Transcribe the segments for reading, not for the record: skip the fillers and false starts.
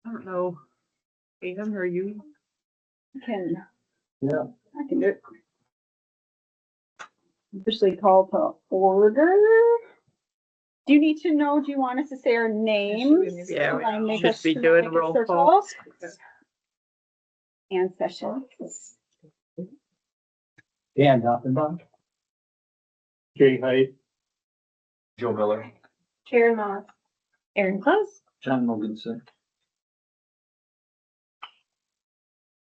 I don't know. Ethan, are you? I can Yeah. do it. Officially called to order. Do you want us to say our names? Yeah, we Can I make should a- be can I doing make a roll circle? call. And session. Dan Doffenbach. Jay Height. Joe Miller. Karen Moss. Aaron Close. John Mogensen.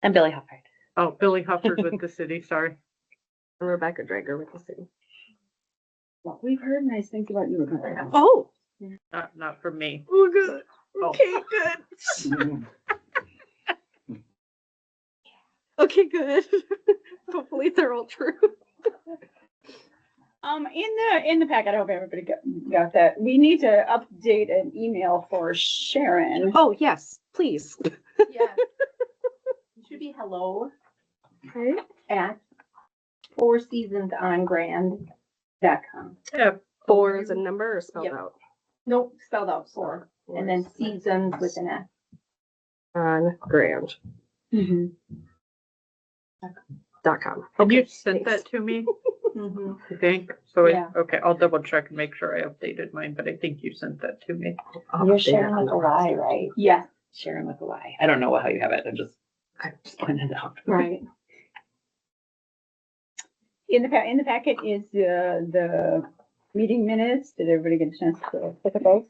And Billy Hufford. Oh, Billy Hufford with the city, sorry. And Rebecca Drager with the city. Well, we've heard nice things about you, Rebecca. Oh, Not for me. oh, good. Oh. Okay, good. Okay, good. Hopefully they're all true. In the packet, I hope everybody got that. We need to update an email for Sharon. Oh, yes, please. Yeah. It should be hello Okay. at fourseasonsongrand.com. Yeah. Four is a number or spelled Yep. out? Nope, spelled out four. And then seasons with an S. On grand.com. Mhm. Have you sent that to me, I think? So, Yeah. okay, I'll double check and make sure I updated mine, but I think you sent that to me. You're sharing with a Y, right? Yeah. Sharing with a Y. I don't know how you have it. I just pointed it out. Right. In the packet is the meeting minutes. Did everybody get a chance to look at those?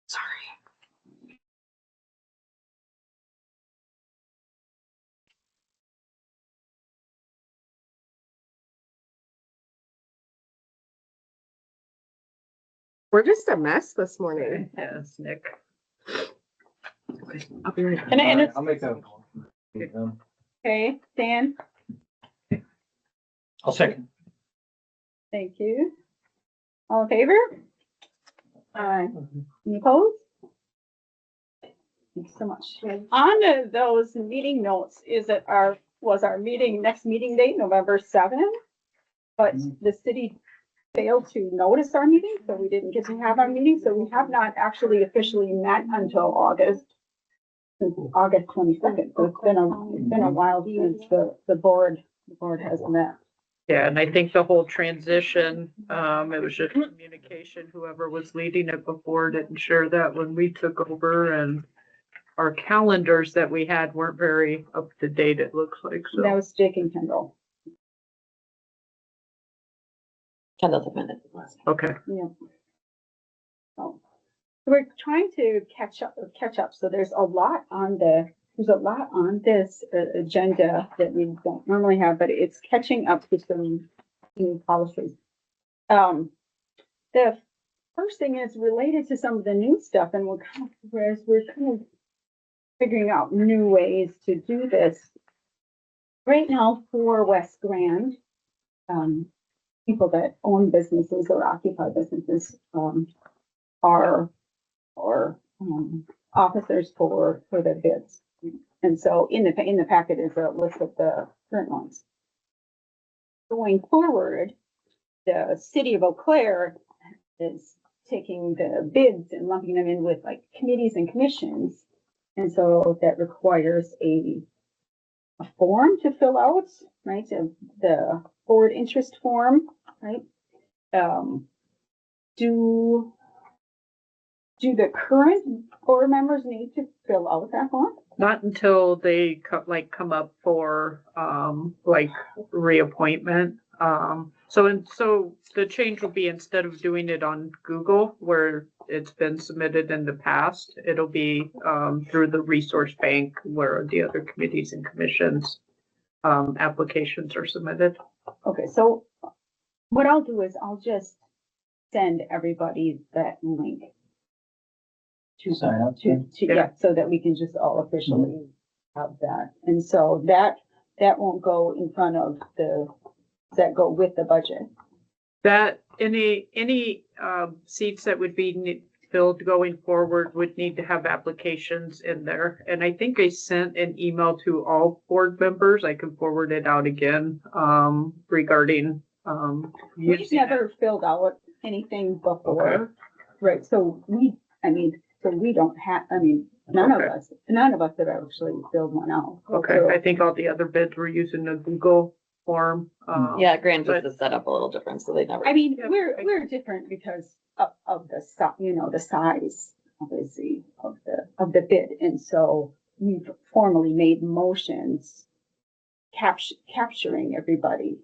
Sorry. We're just a mess this morning. Yes, Nick. I'll be right back. And it's, I'll make that. okay, Dan, I'll second. thank you. All in favor? Aye. Any opposed? Thanks so much. On to those meeting notes, was our next meeting date, November 7th? But the city failed to notice our meeting, so we didn't get to have our meeting, so we have not actually officially met until since August 22nd. So it's been a while since the board has met. Yeah, and I think the whole transition, it was just communication, whoever was leading it before didn't share that when we took over, and our calendars that we had weren't very up to date, it looks like, And that so. was Jake and Kendall. Kendall's minutes. Okay, Yeah. So we're trying to catch up. So there's a lot on this agenda that we don't normally have, but it's catching up to some new policies. The first thing is related to some of the new stuff, and we're kind of figuring out new ways to do this. Right now for West Grand, people that own businesses or occupy businesses are officers for their bids. And so in the packet is a list of the current ones. Going forward, the city of Eau Claire is taking the bids and lumping them in with like committees and commissions. And so that requires a form to fill out, right? The forward interest form, right? Do the current board members need to fill out that form? not until they come up for, like reappointment. So the change will be, instead of doing it on Google where it's been submitted in the past, it'll be, through the resource bank where the other committees and commissions, applications are submitted. Okay, so what I'll do is I'll just send everybody that link to Sign up. yeah, so that we can just all officially have that. And so that won't go in front of does that go with the budget? That any seats that would be filled going forward would need to have applications in there. And I think I sent an email to all board members. I can forward it out again, regarding, We've using never filled out anything before. Okay. Right, so we don't have, None of Okay. us have actually filled one out. Okay, I think all the other bids were using the Google form. Yeah, Grand just but- is set up a little different, so they never. I mean, Yeah, we're different because of the the size, obviously, of the bid. And so we've formally made motions capturing everybody.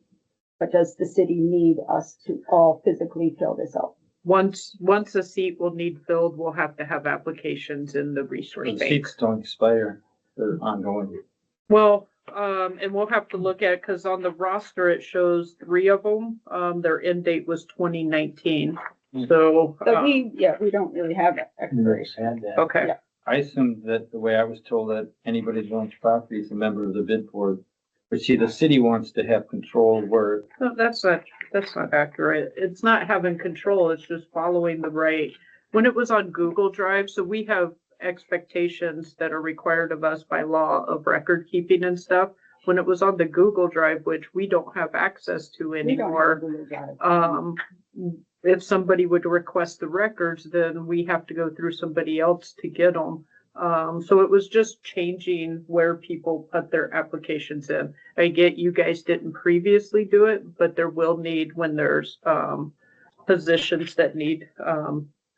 But does the city need us to all physically fill this out? Once a seat will need filled, we'll have to have applications in the resource The bank. seats don't expire, they're ongoing. Well, and we'll have to look at, because on the roster, it shows 3 of them. Their end date was 2019. So, But we don't really have expiration. okay. Yeah. I assumed that the way I was told that anybody who owns property is a member of the bid board. But see, the city wants to have control where, No, that's not accurate. It's not having control. It's just following the right. When it was on Google Drive, so we have expectations that are required of us by law of record keeping and stuff. When it was on the Google Drive, which we don't have access to We don't have anymore, a Google Drive. if somebody would request the records, then we have to go through somebody else to get them. So it was just changing where people put their applications in. I get you guys didn't previously do it, but there will need when there's, positions that need,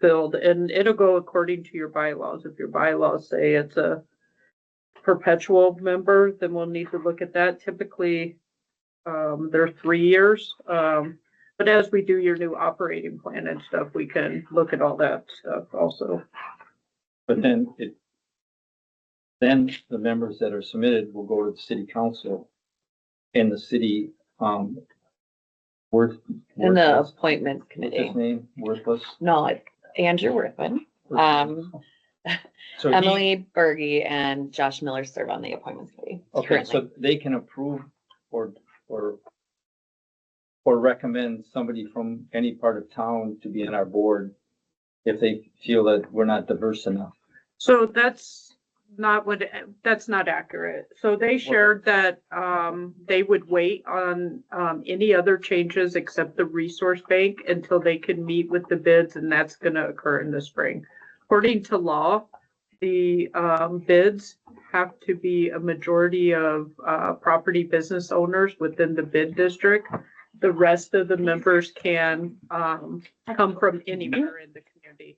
filled, and it'll go according to your bylaws. If your bylaws say it's a perpetual member, then we'll need to look at that. Typically, they're 3 years. But as we do your new operating plan and stuff, we can look at all that stuff also. but then the members that are submitted will go to the city council. And the city, In the worthless, appointment what's committee. his name, worthless. No, it's Andrew Worthman, So he- Emily Berge, and Josh Miller serve on the appointments committee Okay, currently. so they can approve or recommend somebody from any part of town to be on our board if they feel that we're not diverse enough. So that's not accurate. So they shared that, they would wait on, any other changes except the resource bank until they can meet with the bids, and that's gonna occur in the spring. According to law, the, bids have to be a majority of, property business owners within the bid district. The rest of the members can, come from anywhere in the community.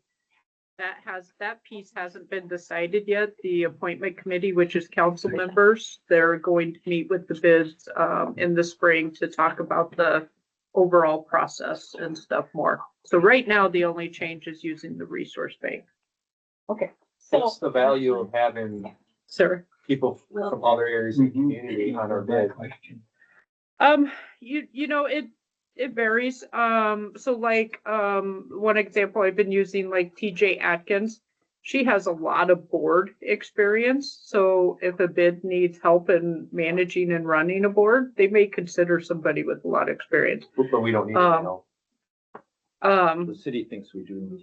That piece hasn't been decided yet. The appointment committee, which is council members, they're going to meet with the bids, in the spring to talk about the overall process and stuff more. So right now, the only change is using the resource bank. Okay. What's the value of having Sir, people from other areas of the community on our bid? you know, it varies. So like, one example I've been using, like TJ Atkins, she has a lot of board experience. So if a bid needs help in managing and running a board, they may consider somebody with a lot of experience. But we don't need to know. The city thinks we do.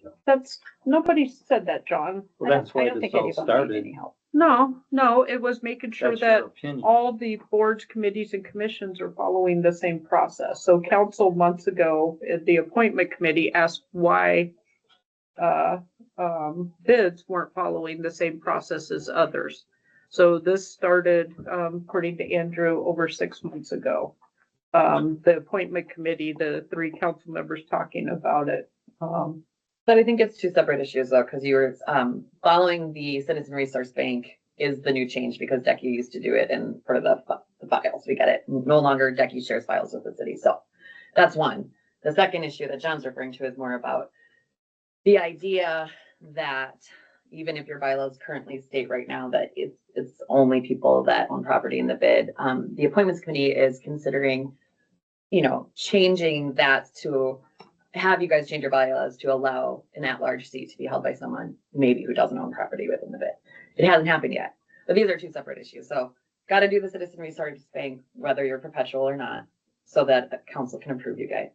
Nobody said that, John. Well, that's why I don't this think all anybody started. needed any help. No, it was making sure That's that your opinion. all the boards, committees, and commissions are following the same process. So council months ago, the appointment committee asked why bids weren't following the same process as others. So this started, according to Andrew, over 6 months ago. The appointment committee, the 3 council members talking about it. But I think it's 2 separate issues though, because you were, following the Citizen Resource Bank is the new change because Decky used to do it in for the files. We get it. No longer Decky shares files with the city. So that's one. The second issue that John's referring to is more about the idea that even if your bylaws currently state right now that it's only people that own property in the bid, the appointments committee is considering, changing that to have you guys change your bylaws to allow an at-large seat to be held by someone maybe who doesn't own property within the bid. It hasn't happened yet, but these are 2 separate issues. So got to do the Citizen Resource Bank, whether you're perpetual or not, so that council can approve you guys.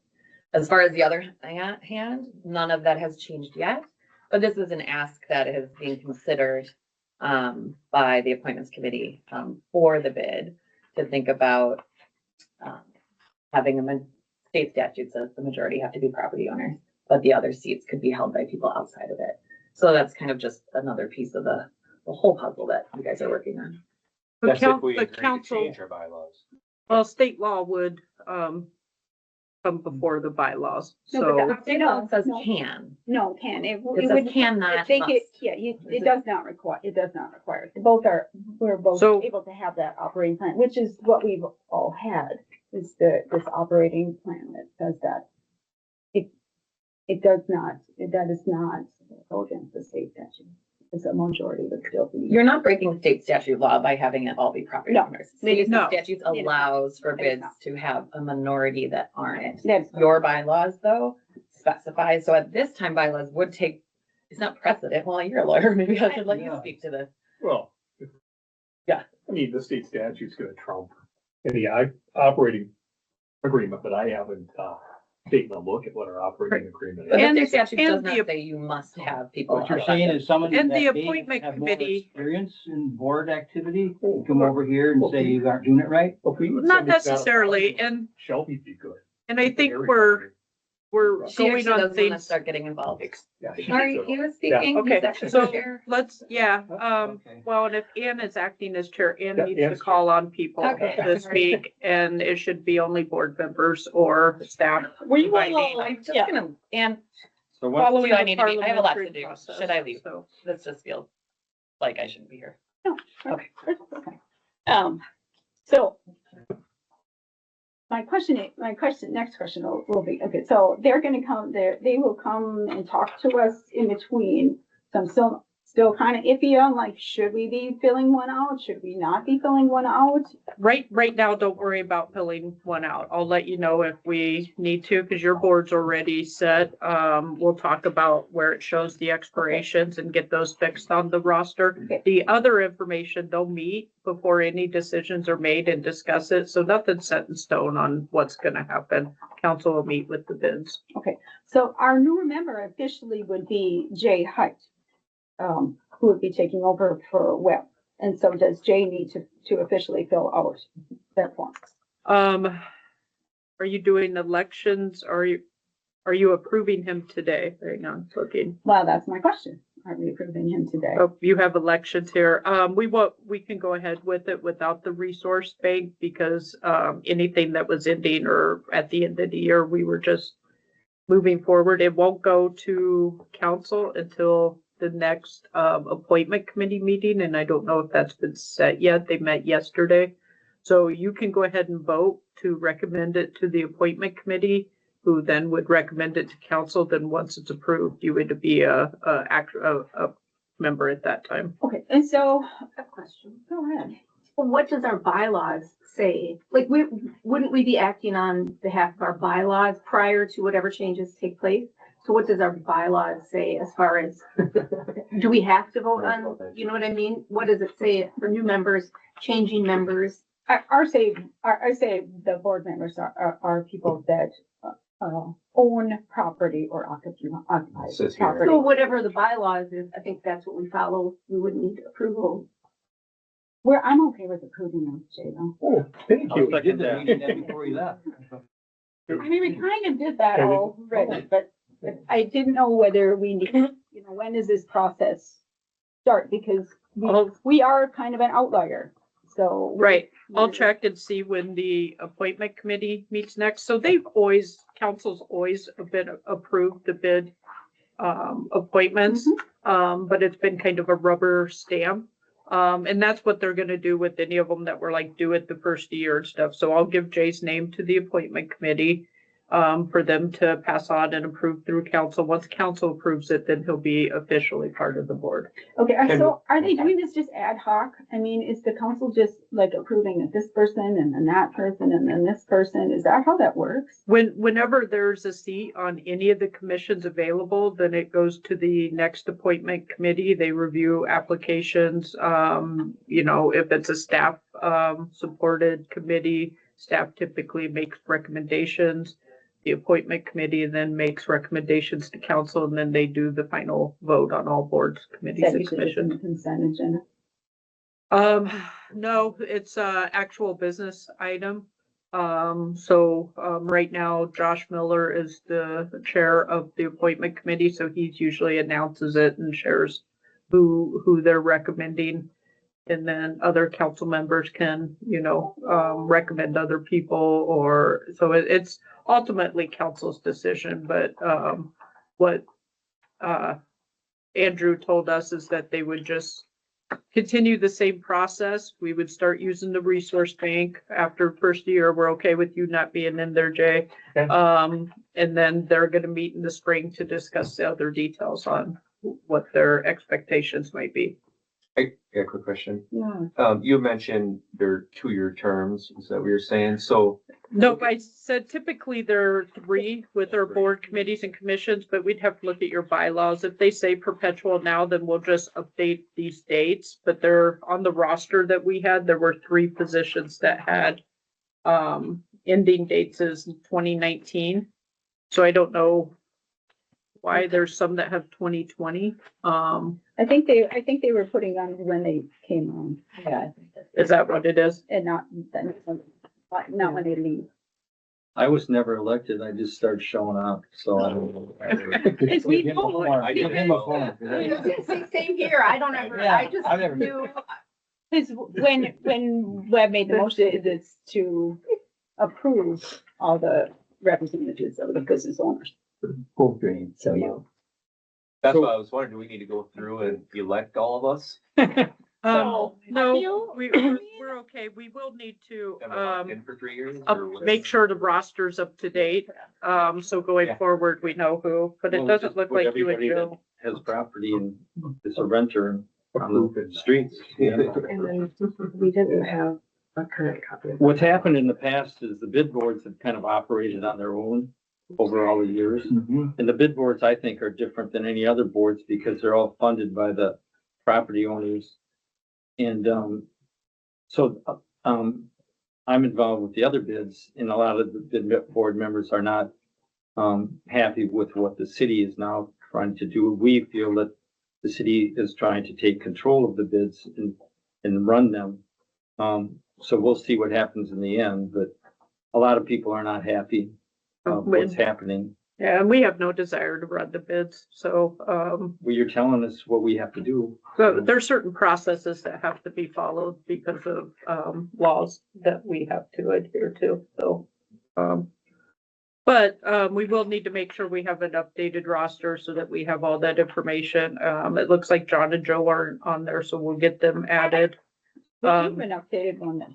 As far as the other hand, none of that has changed yet, but this is an ask that is being considered by the appointments committee for the bid to think about having a state statute says the majority have to be property owners, but the other seats could be held by people outside of it. So that's kind of just another piece of the the whole puzzle that you guys are working on. The That's if we the agree to council, change our bylaws. well, state law would, come before the bylaws, No, but so. that- State law says No. can. No, can, It it says would. can, not They get, must. yeah, it does not require, it does not require. Both are, we're both So- able to have that operating plan, which is what we've all had, is this operating plan that says that. It does not, that is not go against the state statute. It's a majority would still be. You're not breaking state statute law by having it all be property No. owners. State No. statutes It is not. allows for It is bids not. to have a minority that aren't. That's, Your bylaws though specify, so at this time bylaws would take, it's not precedent, well, you're a lawyer, maybe I should let you Yeah. speak to this. Well. Yeah. I mean, the state statute's gonna trump any operating agreement, but I haven't, taken a look at what our operating agreement But is. the And- state statute and does not the- say you must have people. What you're outside saying of- is someone And that the may appointment have more committee- experience in board activity, come over here and say you aren't doing it right? If we- Not somebody's got a necessarily, problem, and, Shelby'd be good. and I think Everybody. we're She going actually on doesn't want to things. start getting involved. Yeah, she Sorry, should. he was speaking. He's Okay, actually so the chair. let's, yeah, Okay. well, and if Ann is acting as chair, Ann Yeah, needs to Ann's call on people Okay. to speak, and it should be only board members or staff. We by name. will, I'm just Yeah. gonna, and So what, Following Do I the need to be- I have a lot to parliamentary do. process, Should I leave? so. this just feels like I shouldn't be here. okay. So. Next question will be, okay, so they're gonna come there, they will come and talk to us in between. So I'm still kind of iffy on like, should we be filling one out? Should we not be filling one out? Right now, don't worry about filling one out. I'll let you know if we need to, because your board's already set. We'll talk about where it shows the expirations and get those fixed on the roster. Okay. The other information, they'll meet before any decisions are made and discuss it. So nothing's set in stone on what's gonna happen. Council will meet with the bids. So our new member officially would be Jay Height, who would be taking over for Webb. And so does Jay need to officially fill out that form? Are you doing elections? Are you approving him today? Right now, I'm looking. Well, that's my question. Are we approving him today? Oh, you have elections here. We can go ahead with it without the resource bank because, anything that was ending or at the end of the year, we were just moving forward. It won't go to council until the next, appointment committee meeting, and I don't know if that's been set yet. They met yesterday. So you can go ahead and vote to recommend it to the appointment committee, who then would recommend it to council. Then once it's approved, you would be a member at that time. Okay, and so, A question. go ahead. Well, what does our bylaws say? Like, wouldn't we be acting on behalf of our bylaws prior to whatever changes take place? So what does our bylaws say as far as, do we have to vote on, you know what I mean? What does it say for new members, changing members? I say the board members are people that, own property or occupy Says here. property. So whatever the bylaws is, I think that's what we follow. We wouldn't need approval. I'm okay with approving them, Jay, though. Oh, thank I'll you. second that. We did that before you left. I mean, we kind of did that already, but I didn't know whether we need, when does this process start? Because we are kind of an outlier, so. Right. I'll check and see when the appointment committee meets next. So council's always been approved the bid appointments. But it's been kind of a rubber stamp. And that's what they're gonna do with any of them that were like due at the first year and stuff. So I'll give Jay's name to the appointment committee for them to pass on and approve through council. Once council approves it, then he'll be officially part of the board. Okay, so are they doing this just ad hoc? I mean, is the council just like approving this person and then that person and then this person? Is that how that works? Whenever there's a seat on any of the commissions available, then it goes to the next appointment committee. They review applications. If it's a staff supported committee, staff typically makes recommendations. The appointment committee then makes recommendations to council, and then they do the final vote on all boards, committees, That and usually is in commissions. the consent agenda. No, it's a actual business item. Right now, Josh Miller is the chair of the appointment committee, so he's usually announces it and shares who they're recommending. And then other council members can, recommend other people, or, so it's ultimately council's decision, but, what, Andrew told us is that they would just continue the same process. We would start using the resource bank after first year. We're okay with you not being in there, Jay. Okay. And then they're gonna meet in the spring to discuss the other details on what their expectations might be. I got a quick question. Yeah. You mentioned their 2-year terms, is that what you're saying? So, No, I said typically there are 3 with our board committees and commissions, but we'd have to look at your bylaws. If they say perpetual now, then we'll just update these dates. But they're on the roster that we had, there were 3 positions that had ending dates as 2019. So I don't know why there's some that have 2020. I think they were putting on when they came on Yeah, I think that's. Is that what it is? and not when they leave. I was never elected. I just started showing up, so I don't know. It's we told. I Give him a phone. Same here, I don't ever, I just I never knew. Because when Webb made the motion, it's to approve all the representatives of the business owners. Full green. So, yeah. that's what I was wondering, do we need to go through and elect all of us? No, feel- we're okay. We will need to, Am I locked in for 3 years? up, or what's- make sure the roster's up to date. So going Yeah. forward, we know who, but it Well, doesn't just look put like you and everybody that Joe. Has property and is a renter on the streets. And then we didn't have a current copy. What's happened in the past is the bid boards have kind of operated on their own over all the years. And the bid boards, I think, are different than any other boards because they're all funded by the property owners. And, I'm involved with the other bids, and a lot of the bid board members are not, happy with what the city is now trying to do. We feel that the city is trying to take control of the bids and run them. So we'll see what happens in the end, but a lot of people are not happy of what's happening. Yeah, and we have no desire to run the bids, so, Well, you're telling us what we have to do. so there's certain processes that have to be followed because of, laws that we have to adhere to, so, but, we will need to make sure we have an updated roster so that we have all that information. It looks like John and Joe aren't on there, so we'll get them added. We have an updated one that.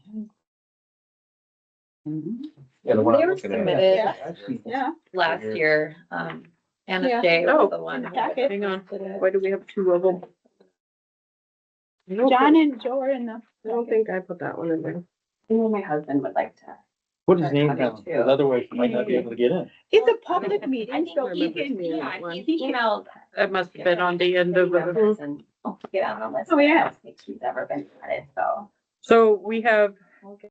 Yeah, the one I'm They were looking at. submitted Yeah. last year, Anna Yeah. Shea Oh. was the one. Packet. Hang on, why do we have 2 of them? John and Joe are in the. I don't think I put that one in there. I know my husband would like to. Put his name Copy down, too. because otherwise you might not be able to get in. It's a public meeting, I think so he he can, Yeah, one. he's emailed. That must have been on the end of it. members and get on the list. Oh, yeah. I don't think he's ever been on it, so. So we have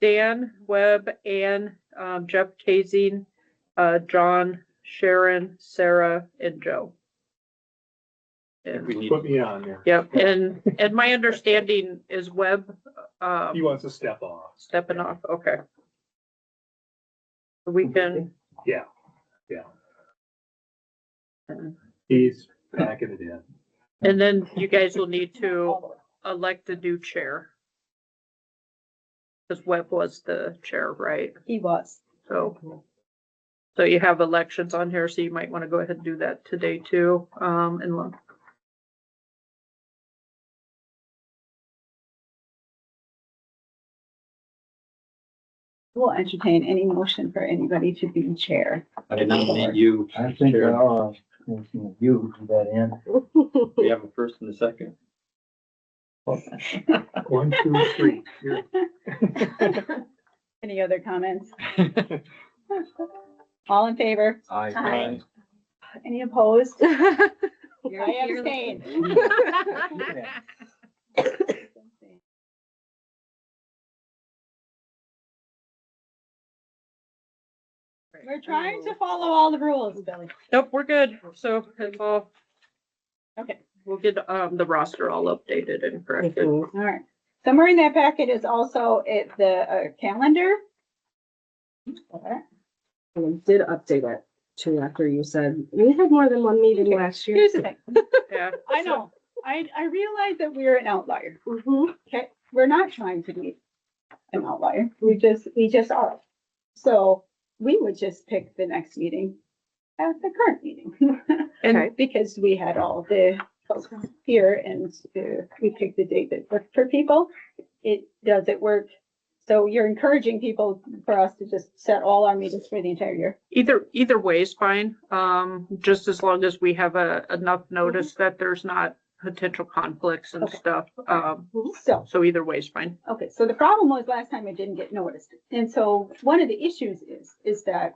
Dan, Webb, Ann, Jeff Kazing, John, Sharon, Sarah, and Joe. If we And, need- Put me on there. yep, and my understanding is Webb, He wants to step off. stepping off, okay. We can. Yeah, yeah. And He's packing it in. then you guys will need to elect a new chair. Because Webb was the chair, right? he was. So you have elections on here, so you might want to go ahead and do that today too. And look. We'll entertain any motion for anybody to be chair. I nominate you. I think Chair. I'll, you do that in. We have a first and a second. 1, 2, 3. Here. Any other comments? All in favor? Aye. Any opposed? You're- I you're- abstain. We're trying to follow all the rules, Billy. Nope, we're good. So it's all, Okay, we'll get, the roster all updated and corrected. all right. Somewhere in that packet is also the calendar. We did update it too after you said, we had more than one meeting Okay. last year. Here's the thing. Yeah. I know. I realize that we're an outlier. Mhm. Okay, we're not trying to be an outlier. We just are. So we would just pick the next meeting at the current meeting. Okay. Because we had all the folks here and we picked the date that worked for people. Does it work? So you're encouraging people for us to just set all our meetings for the entire year. Either way is fine, just as long as we have enough notice that there's not potential conflicts and Okay. stuff. So, Either way is fine. okay, so the problem was last time it didn't get noticed. And so one of the issues is that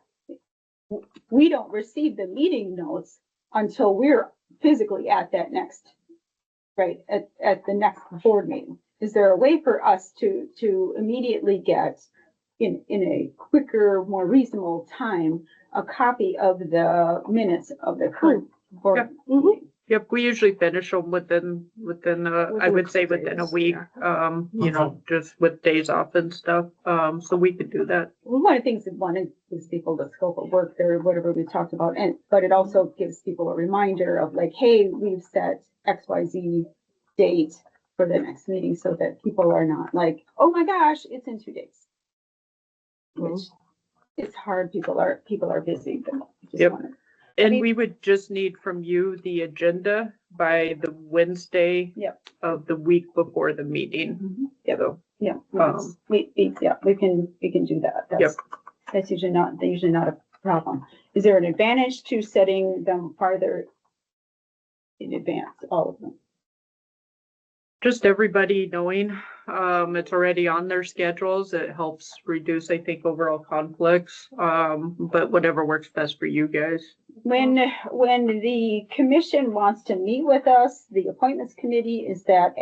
we don't receive the meeting notes until we're physically at that next, right, at the next board meeting. Is there a way for us to immediately get in a quicker, more reasonable time, a copy of the minutes of the current board? meeting? Yep, we usually finish them within, I would say within a days, week, you know, just with days off and stuff. So we could do that. Well, one of the things that wanted gives people the scope of work there, whatever we talked about, but it also gives people a reminder of like, hey, we've set XYZ date for the next meeting so that people are not like, oh my gosh, it's in 2 days. Which it's hard, people are busy, but just Yep. wanted. And mean- we would just need from you the agenda by the Wednesday Yep. of the week before the meeting. Yep. So, Yeah, Um, we can do that. That's usually not a problem. Is there an advantage to setting them farther in advance, all of them? just everybody knowing, it's already on their schedules. It helps reduce, I think, overall conflicts. But whatever works best for you guys. When the commission wants to meet with us, the appointments committee, is that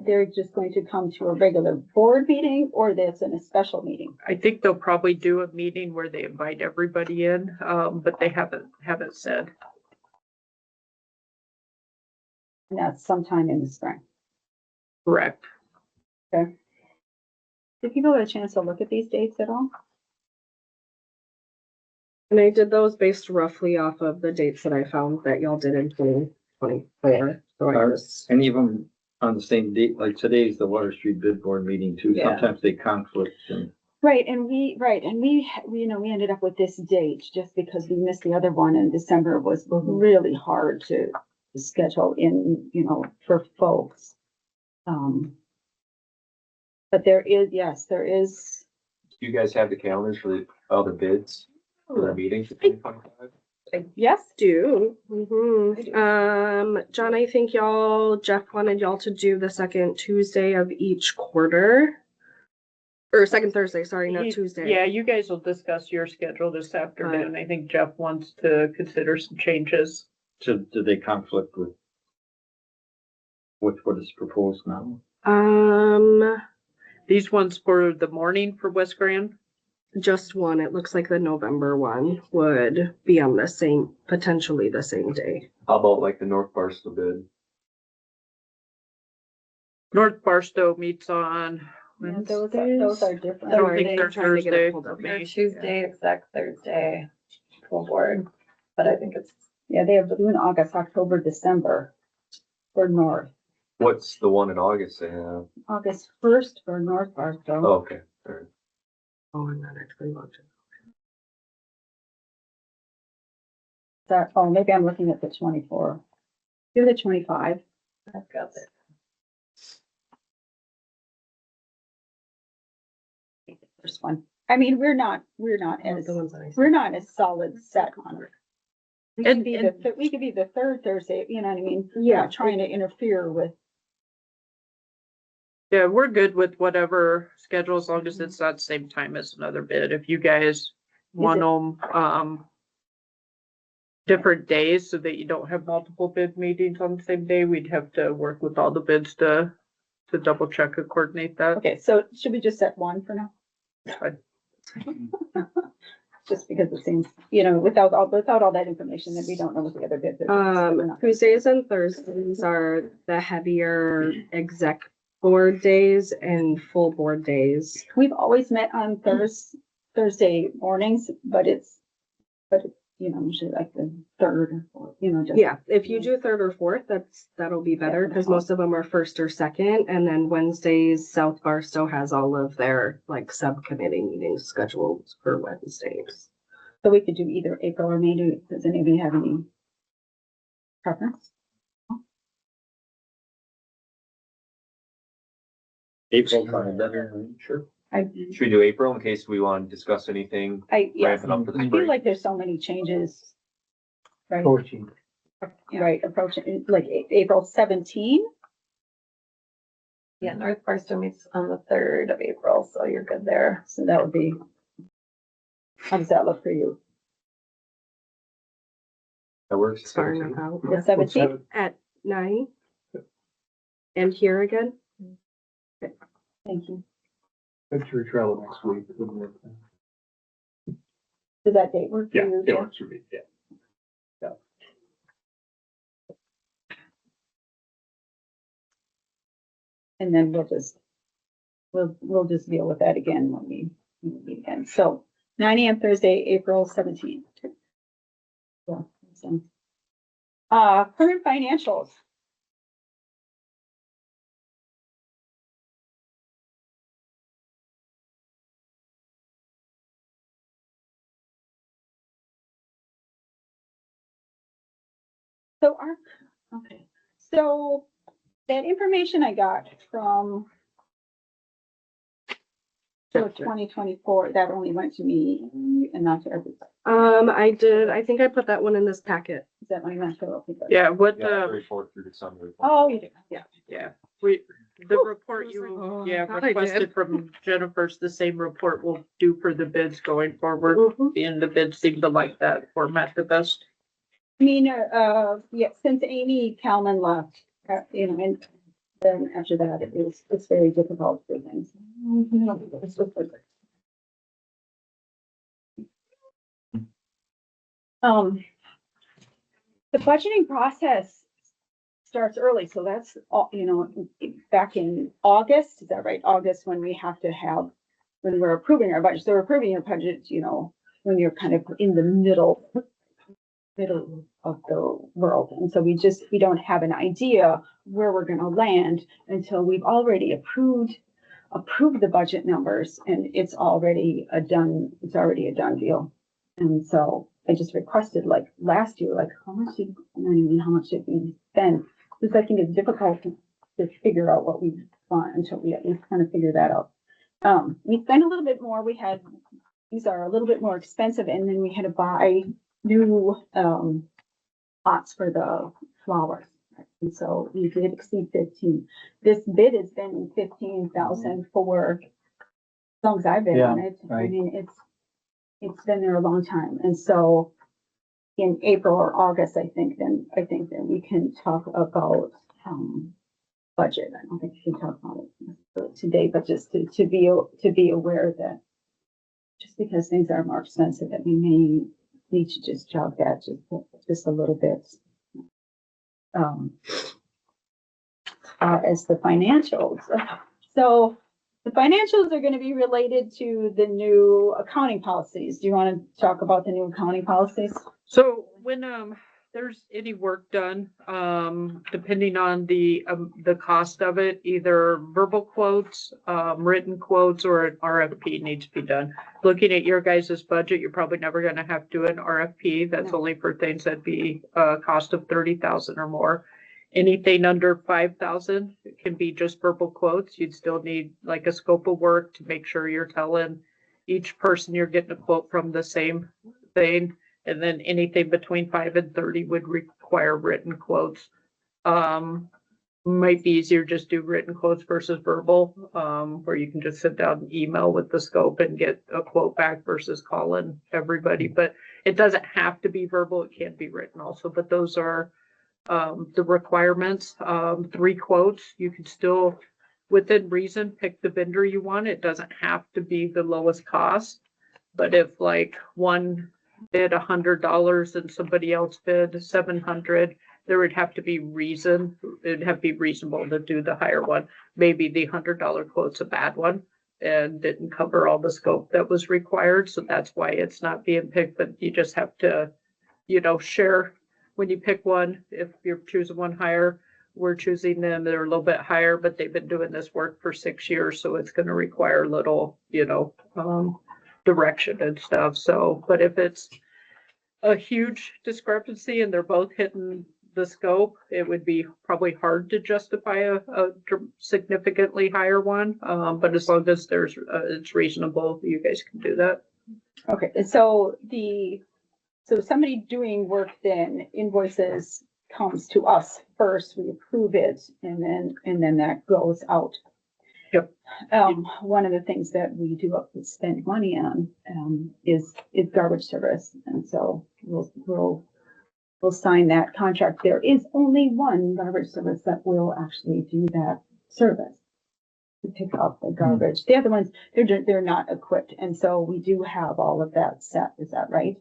they're just going to come to a regular board meeting or that's in a special meeting? I think they'll probably do a meeting where they invite everybody in, but they haven't said. And that's sometime in the spring. Correct. Okay. Did people get a chance to look at these dates at all? And I did those based roughly off of the dates that I found that y'all did in 2024. So I just, And even on the same date, like today's the Water Street Bid Board meeting too. Yeah. Sometimes they conflict and Right, and we you know, we ended up with this date just because we missed the other one in December was really hard to schedule in, you know, for folks. But there is, yes, there is. Do you guys have the calendars for the other bids for their meetings? Yes, do. John, I think Jeff wanted y'all to do the second Tuesday of each quarter. Or second Thursday, sorry, not Tuesday. Yeah, you guys will discuss your schedule this afternoon. I think Jeff wants to consider some changes. do they conflict with what is proposed now? These ones for the morning for West Grand? Just one. It looks like the November one would be on potentially the same day. How about like the North Barstow bid? North Barstow meets on yeah, Wednesday. those are different. I don't think Thursday, they're trying to get it Thursday. pulled up. Maybe Tuesday, exec Thursday, full board, but I think it's. Yeah, they have June, August, October, December for North. What's the one in August they have? August 1st for North Barstow. Oh, okay. All right. Oh, I'm not actually watching. Oh, maybe I'm looking at the 24. You're the 25. I've got it. First one. I mean, we're not as, The ones that I we're not as solid set on it. We could And- be we could be the third Thursday, you know what I mean? We're Yeah. not trying to interfere with. Yeah, we're good with whatever schedule as long as it's not the same time as another bid. If you guys want them, different days so that you don't have multiple bid meetings on the same day, we'd have to work with all the bids to double check and coordinate that. Okay, so should we just set one for now? Fine. Just because it seems, you know, without all that information, then we don't know what the other bids are. So we're not- Tuesdays and Thursdays are the heavier exec board days and full board days. We've always met on Thursday mornings, but usually like the third or fourth, just. Yeah, if you do third or fourth, that'll be better, because most of them are first or second, and then Wednesdays, South Barstow has all of their like subcommittee meetings scheduled for Wednesdays. So we could do either April or May. Does anybody have any preference? April, fine, sure. Should we do April in case we want to discuss anything Yes, ramping up for the I feel spring? like there's so many changes. Right, Coaching. right, approaching, like April 17. Yeah, North Barstow meets on the 3rd of April, so you're good there. So that would be, how does that look for you? That works. It's far enough out. The 17th? At 9. And here again? Thank you. That's your travel next week. Does that date work for Yeah, you? it Jeff? works for me, yeah. And then we'll just deal with that again when we meet again. So 9 a.m. Thursday, April 17th. Yeah, awesome. Current financials. So that information I got from for 2024, that only went to me and not to everybody. I think I put that one in this packet. Is that my not to everybody? Yeah, what Yeah, the, 34th through December. Oh, you do, yeah. yeah, the report I was you, like, oh, yeah, I thought I requested did. from Jennifer's the same report we'll do for the bids going forward. Mhm. And the bids seem to like that format the best. I mean, yeah, since Amy Kalman left, and then after that, it's very difficult for things. The budgeting process starts early, so that's all, back in August, is that right? August, when we have to have, when we're approving our budget, so we're approving your budget, when you're kind of in the middle of the world. And so we don't have an idea where we're gonna land until we've already approved the budget numbers, and it's already a done deal. And so I just requested, like last year, like how much did we spend? Because I think it's difficult to figure out what we want until we at least kind of figure that out. We spent a little bit more. These are a little bit more expensive, and then we had to buy new pots for the flowers. And so we did exceed 15. This bid has been 15,000 for as long as I've been on it. I right. mean, it's been there a long time. And so in April or August, I think then we can talk about budget. I don't think we can talk about it today, but just to be aware that just because things are more expensive, that we may need to just jog that just a little bit. As the financials. So the financials are going to be related to the new accounting policies. Do you want to talk about the new accounting policies? So when there's any work done, depending on the cost of it, either verbal quotes, written quotes, or an RFP needs to be done. Looking at your guys' budget, you're probably never going to have to do an RFP. That's No. only for things that be a cost of 30,000 or more. Anything under 5,000 can be just verbal quotes. You'd still need like a scope of work to make sure you're telling each person you're getting a quote from the same thing. And then anything between 5 and 30 would require written quotes. Might be easier just do written quotes versus verbal, where you can just sit down and email with the scope and get a quote back versus calling everybody. But it doesn't have to be verbal. It can be written also, but those are the requirements. 3 quotes. You can still, within reason, pick the vendor you want. It doesn't have to be the lowest cost. But if like one bid $100 and somebody else bid $700, there would have to be reason. It'd have to be reasonable to do the higher one. Maybe the $100 quote's a bad one and didn't cover all the scope that was required. So that's why it's not being picked, but you just have to share when you pick one, if you're choosing one higher, we're choosing them, they're a little bit higher, but they've been doing this work for 6 years, so it's gonna require a little, direction and stuff, so, but if it's a huge discrepancy and they're both hitting the scope, it would be probably hard to justify a significantly higher one, but as long as it's reasonable, you guys can do that. Okay, and so somebody doing work then invoices comes to us first, we approve it, and then that goes out. Yep. One of the things that we do spend money on, is garbage service, and so we'll sign that contract. There is only one garbage service that will actually do that service, to pick up the garbage. The other ones, they're not equipped, and so we do have all of that set, is that right?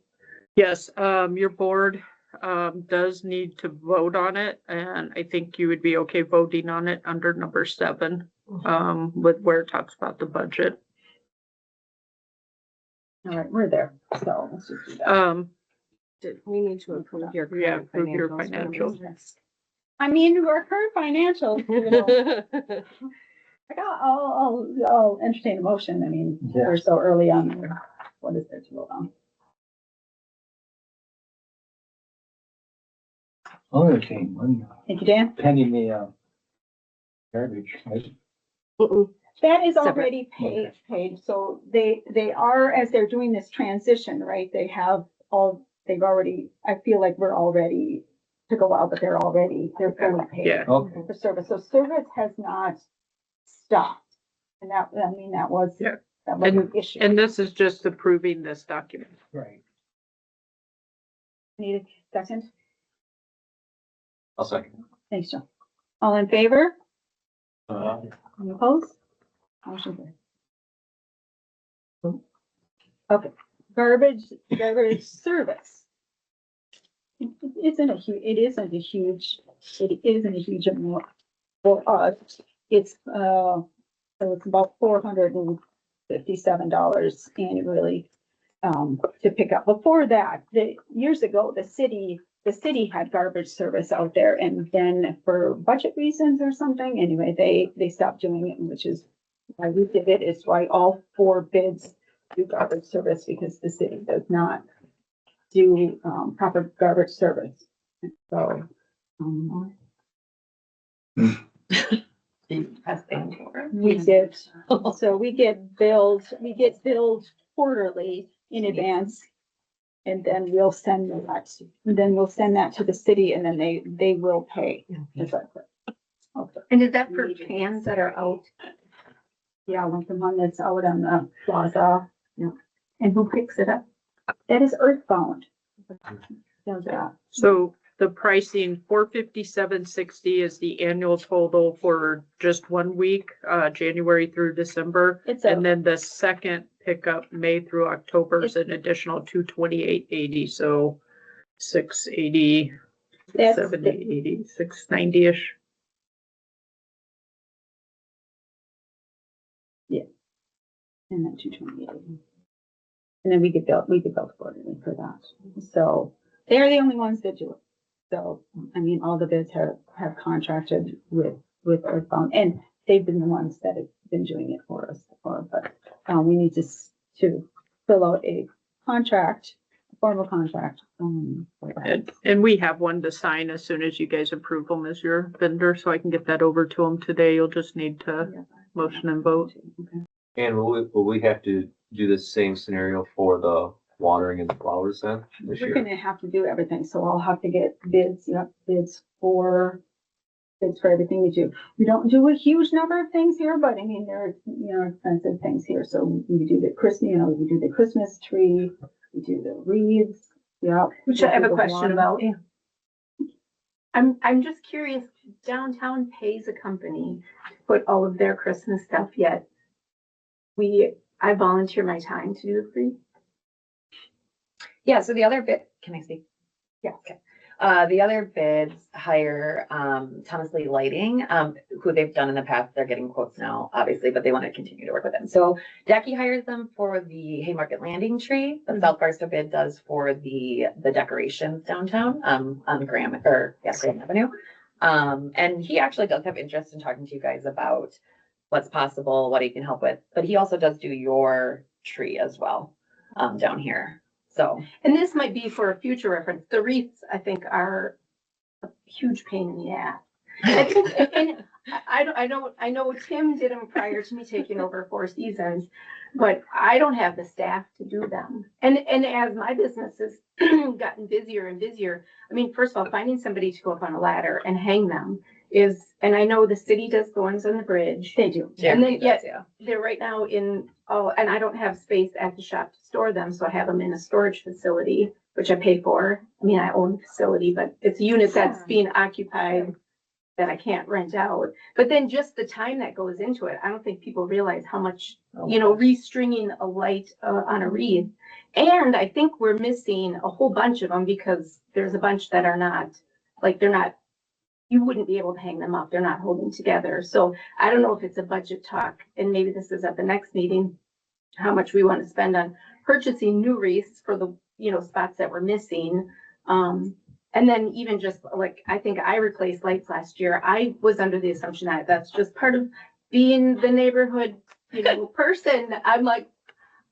Yes, your board does need to vote on it, and I think you would be okay voting on it under number 7, with where it talks about the budget. All right, we're there, so let's just do that. We need to approve your Yeah, current approve your financials. financials. I mean, our current financials, I'll entertain a motion. I mean, Yeah. we're so early on. What is there to vote on? I'll entertain one. Thank you, Dan. Pending the, garbage, right? That is Separate. already paid, so they are, as they're doing this transition, right, they've already, I feel like we're already, took a while, but they're fully paid. Yeah. Okay. For service, so service has not stopped, and that was, Yeah. that was an issue. And this is just approving this document. Right. Need a second? I'll second. Thanks, Joe. All in favor? Uh, Any opposed? Motion carried. Okay, garbage service. It isn't a huge amount for us. It's, so it's about $457 annually, to pick up. Before that, years ago, the city had garbage service out there, and then for budget reasons or something, anyway, they stopped doing it, which is why we did it. It's why all 4 bids do garbage service, because the city does not do, proper garbage service. And so, we did, so we get billed quarterly in advance. And then we'll send that to the city, and then they will pay. Is that correct? Okay. And is that for cans that are out? Yeah, like the one that's out on the plaza. And who picks it up? That is Earthbound. Does that. So the pricing, $457.60 is the annual total for just 1 week, January through December. And then the second pickup, May through October, is an additional $228.80, so $680, $780, $690-ish. And then 228. And then we get billed quarterly for that. So they're the only ones that do it. So, I mean, all the bids have contracted with Earthbound, and they've been the ones that have been doing it for us before, but we need to fill out a contract, a formal contract. For that. And we have one to sign as soon as you guys approve them as your vendor, so I can get that over to them today. You'll just need to motion and vote. Okay. And will we have to do the same scenario for the watering and the flowers then this We're year? gonna have to do everything, so I'll have to get bids, bids for everything we do. We don't do a huge number of things here, but I mean, there are, expensive things here, so we do the Christmas tree, we do the wreaths, Which I have a question about. I'm just curious, downtown pays a company to put all of their Christmas stuff, yet I volunteer my time to do the free. Yeah, so the other bit, can I speak? Yeah. Okay. The other bids hire, Thomas Lee Lighting, who they've done in the past. They're getting quotes now, obviously, but they want to continue to work with them. So Jackie hires them for the Haymarket Landing tree. The South Barstow bid does for the decorations downtown, on Graham Avenue. And he actually does have interest in talking to you guys about what's possible, what he can help with, but he also does do your tree as well, down here. So, And this might be for a future reference. The wreaths, I think, are a huge pain in the ass. I think, and I know Tim did them prior to me taking over Four Seasons, but I don't have the staff to do them. And as my business has gotten busier and busier, I mean, first of all, finding somebody to go up on a ladder and hang them is, and I know the city does the ones on the bridge. They do. And then, Jeremy does, yeah, they're right now in, and I don't have space at the shop to store them, so I have them in a storage facility, which I pay for. I mean, I own the facility, but it's a unit that's being occupied that I can't rent out. But then just the time that goes into it, I don't think people realize how much, restringing a light on a wreath. And I think we're missing a whole bunch of them because there's a bunch that are not, like, they're not, you wouldn't be able to hang them up. They're not holding together. So I don't know if it's a budget talk, and maybe this is at the next meeting, how much we want to spend on purchasing new wreaths for the, spots that we're missing. And then even just like, I think I replaced lights last year. I was under the assumption that that's just part of being the neighborhood, person. I'm like,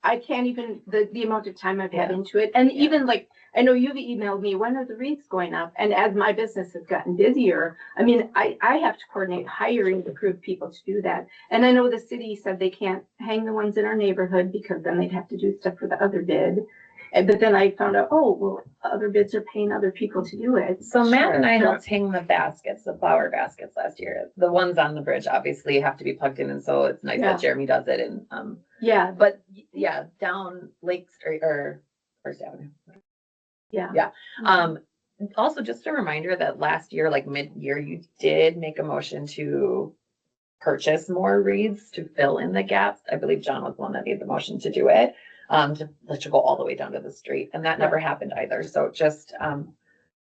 I can't even, the amount of time I've had into it. And even like, I know you've emailed me, when are the wreaths going up? And as my business has gotten busier, I mean, I have to coordinate hiring approved people to do that. And I know the city said they can't hang the ones in our neighborhood because then they'd have to do stuff for the other bid. But then I found out, other bids are paying other people to do it. So Matt and I helped hang the baskets, the flower baskets last year. The ones on the bridge obviously have to be plugged in, and so it's nice that Jeremy does it. And Yeah, but down Lake Street or First Avenue. yeah. Also just a reminder that last year, like mid-year, you did make a motion to purchase more wreaths to fill in the gaps. I believe John was the one that made the motion to do it. To let you go all the way down to the street, and that never happened either. So just,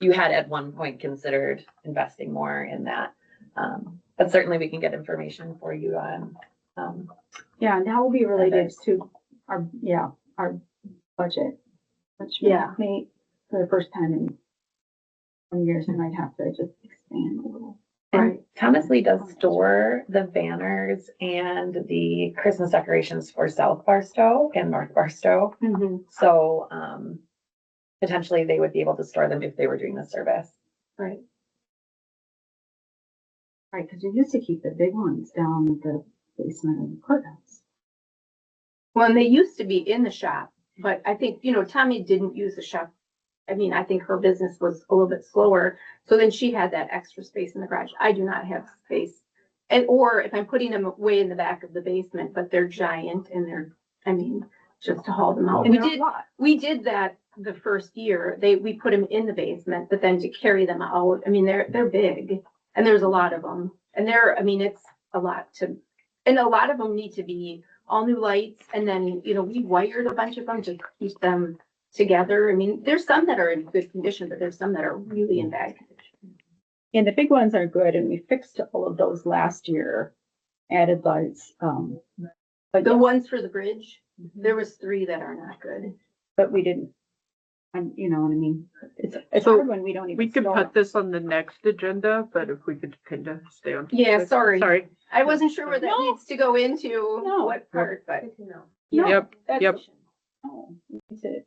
you had at one point considered investing more in that. But certainly we can get information for you on, Yeah, and that will be related to our budget. Which may, for the first time in 20 years, I might have to just expand a little. and Thomas Lee does store the banners and the Christmas decorations for South Barstow and North Barstow. Mm-hmm. So, potentially they would be able to store them if they were doing the service. Right. Right, because we used to keep the big ones down at the basement of the courthouse. Well, and they used to be in the shop, but I think, Tommy didn't use the shop. I mean, I think her business was a little bit slower. So then she had that extra space in the garage. I do not have space. Or if I'm putting them way in the back of the basement, but they're giant and just to haul them out. We did that the first year. We put them in the basement, but then to carry them out, they're big and there's a lot of them. And it's a lot and a lot of them need to be all new lights. And then, we wired a bunch of them to keep them together. There's some that are in good condition, but there's some that are really in bad condition. And the big ones are good, and we fixed all of those last year, added lights. But The ones for the bridge, there was 3 that are not good. but we didn't, and you know what I mean? It's So hard when we don't even. We could store put them. this on the next agenda, but if we could kind of stay on. Yeah, sorry. Sorry. I wasn't sure where that No. needs to go into No. what part, but. No, Yep, that's- yep. No,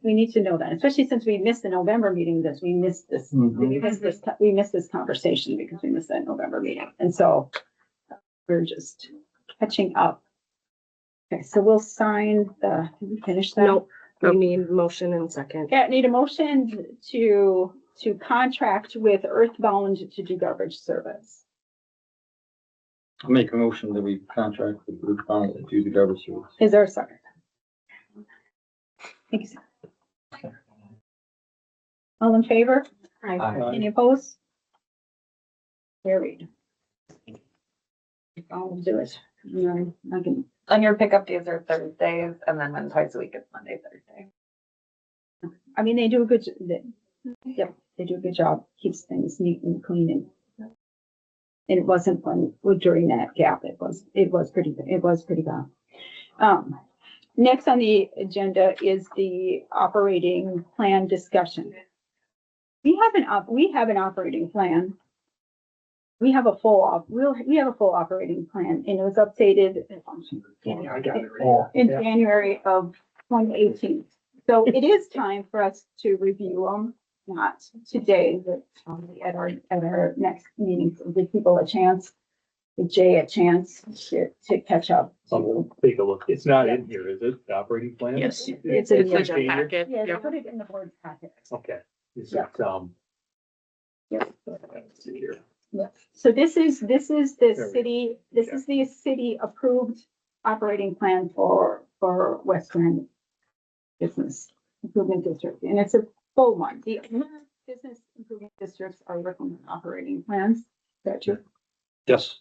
we need to know that, especially since we missed the November meeting, we missed this, we missed this conversation because we missed that November meeting. And so we're just catching up. Okay, so we'll sign did we finish that? Nope, we need motion and second. Yeah, need a motion to contract with Earthbound to do garbage service. I'll make a motion that we contract with Blue Bound to do the garbage service. Is there a second? Thank you. Sir. All in favor? Any opposed? Carried. I'll do it. No, I can, On your pickup days are Thursdays, and then twice a week it's Monday, Thursday. they do a good, Yep, they do a good job, keeps things neat and clean and it wasn't fun during that gap. It was pretty bad. Next on the agenda is the operating plan discussion. We have an operating plan. We have a full operating plan, and it was updated I got it right in here. January of 2018. So it is time for us to review them, not today, but at our next meeting, so give people a chance, give Jay a chance to catch up. I'll take a look. It's not in here, is it? The operating plan? Yes, It's it's in in the the agenda. packet. Yeah, they Yep. put it in the board packet. Okay. Is Yeah. it, Yeah. let's see here. Yeah. So this is the There we city, this is the city approved operating plan for West End Business Improvement District, and it's a full one. The business improvement districts are working on operating plans. Is that true? Yes.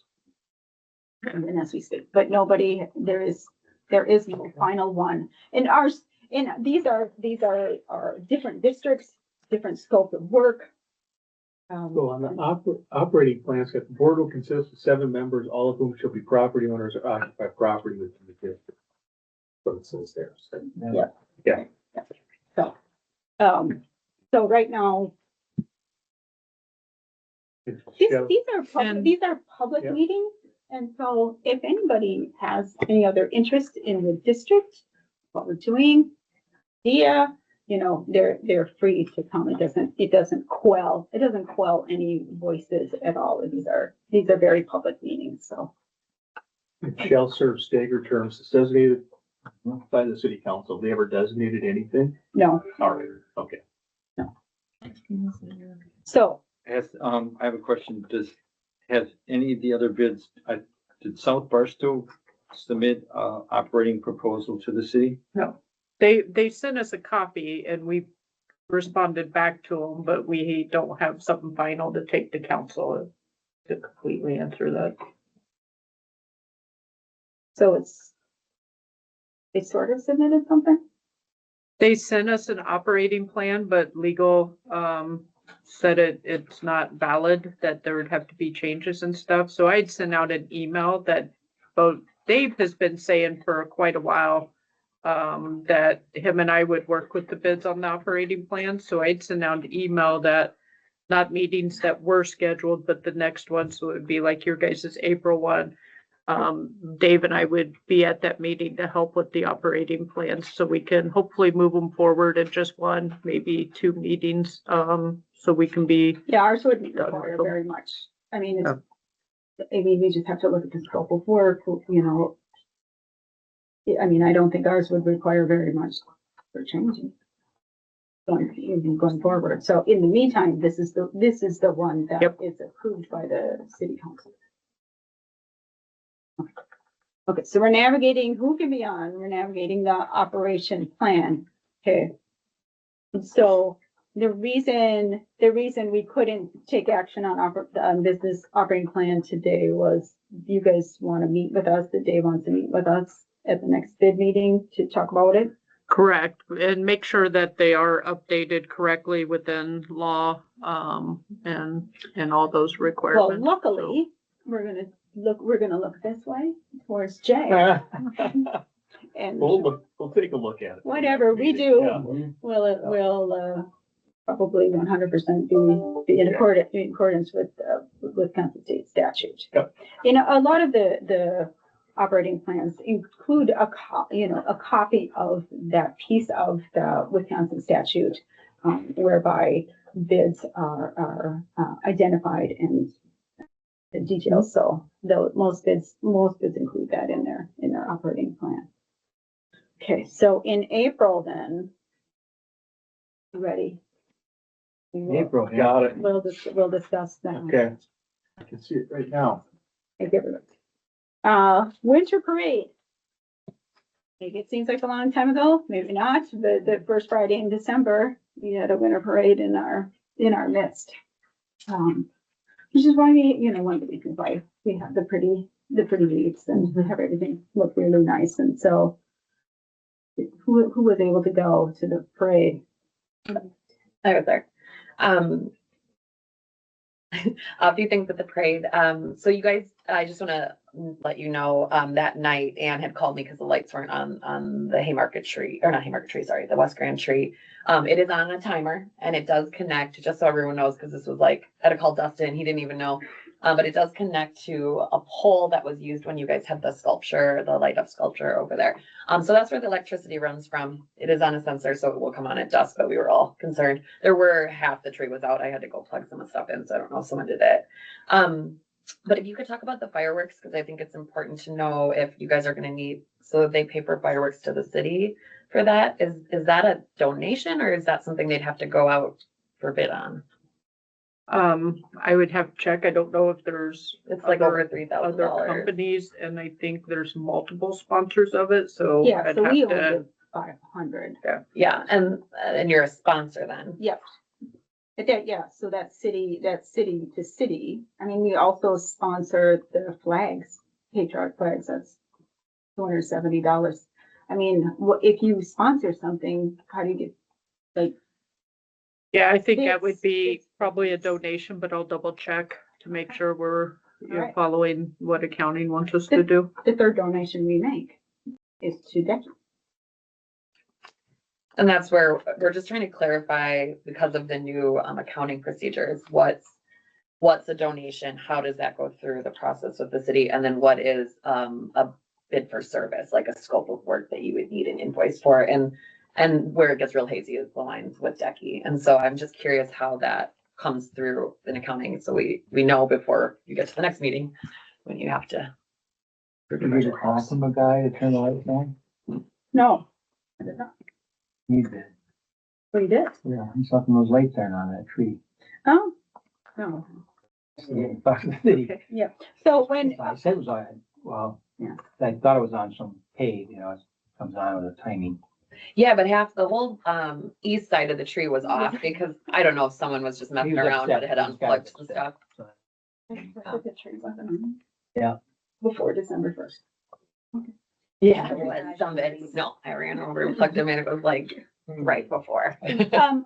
And as we speak, but nobody, there is no final one. And ours, and these are different districts, different scope of work. So on the operating plans, the board will consist of 7 members, all of whom shall be property owners or occupy property within the district. So it says there. So, Yeah. Yeah. So right now, Shall- these are public Yeah. meetings. And so if anybody has any other interest in the district, what we're doing, they're free to come. It doesn't quell any voices at all. These are very public meetings, so. Shall serve staggered terms as designated by the city council. Have they ever designated anything? No, All right, okay. so I have a question. Has any of the other bids, did South Barstow submit, operating proposal to the city? No, they sent us a copy and we responded back to them, but we don't have something final to take to council to completely answer that. they sort of submitted something. They sent us an operating plan, but legal, said it's not valid, that there would have to be changes and stuff. So I'd sent out an email that both Dave has been saying for quite a while, that him and I would work with the bids on the operating plan. So I'd sent out an email that not meetings that were scheduled, but the next one. So it would be like your guys' April one. Dave and I would be at that meeting to help with the operating plans, so we can hopefully move them forward in just one, maybe 2 meetings, so we can be. Yeah, ours wouldn't require very much. I mean, we just have to look at the scope of work, I mean, I don't think ours would require very much for changing. Going forward. So in the meantime, this is the one that Yep. is approved by the city council. Okay, so we're navigating, who can be on? We're navigating the operation plan. Okay. So the reason we couldn't take action on business operating plan today was you guys want to meet with us, that Dave wants to meet with us at the next bid meeting to talk about it. Correct, and make sure that they are updated correctly within law, and all those Well, requirements. luckily, we're gonna look this way towards Jay. And We'll take a look at it. whatever we do, Yeah. will probably 100% be in accordance with Wisconsin state statute. Yep. A lot of the operating plans include a copy of that piece of the Wisconsin statute, whereby bids are identified and the details. So most bids include that in their operating plan. Okay, so in April then, you ready? April, yeah. Got it. We'll discuss that. Okay. I can see it right now. Thank you. Winter parade. Maybe it seems like a long time ago, maybe not. The first Friday in December, we had a winter parade in our midst. Which is why one of the reasons why we have the pretty leaves and have everything look really nice. And so who was able to go to the parade? I was there. A few things with the parade. So you guys, I just want to let you know, that night Ann had called me because the lights weren't on the Haymarket tree, or not Haymarket tree, sorry, the West Grand tree. It is on a timer and it does connect, just so everyone knows, because this was like, I had to call Dustin, he didn't even know. But it does connect to a pole that was used when you guys had the sculpture, the light up sculpture over there. So that's where the electricity runs from. It is on a sensor, so it will come on at dusk, but we were all concerned. There were half the tree was out. I had to go plug some of the stuff in, so I don't know if someone did it. But if you could talk about the fireworks, because I think it's important to know if you guys are going to need, so they pay for fireworks to the city for that. Is that a donation or is that something they'd have to go out for bid on? I would have to check. I don't know if there's It's like other- over $3,000. other companies, and I think there's multiple sponsors of it, so Yeah, I'd so we have only to. did 500. Yeah, and you're a sponsor then. Yep. But that, yeah, so that's city to city. I mean, we also sponsor the flags, patriotic flags, that's $270. I mean, if you sponsor something, how do you get, like, Yeah, I think that would It's- be it's- probably a donation, but I'll double check to make sure we're Alright. following what accounting wants us to do. the third donation we make is to Becky. And that's where we're just trying to clarify, because of the new accounting procedures, what's a donation? How does that go through the process with the city? And then what is a bid for service, like a scope of work that you would need an invoice for? And where it gets real hazy is the lines with Decky. And so I'm just curious how that comes through in accounting. So we know before you get to the next meeting when you have to. Did you get a call from a guy to turn the lights on? No. I did not. He did. What you did? Yeah, he saw some of those lights aren't on that tree. Oh, no. Yeah, back to the city. So when, I said it was on, well, Yeah. I thought it was on some pave, you know, it comes on with a timing. Yeah, but half the whole east side of the tree was off because I don't know if someone was just messing He was around, but upset. it had He was kind of unplugged some upset. stuff. So, the tree wasn't on. Yeah. Before December 1st. Yeah, it was somebody. No, I ran over and plugged them in. It was like right before. Right now,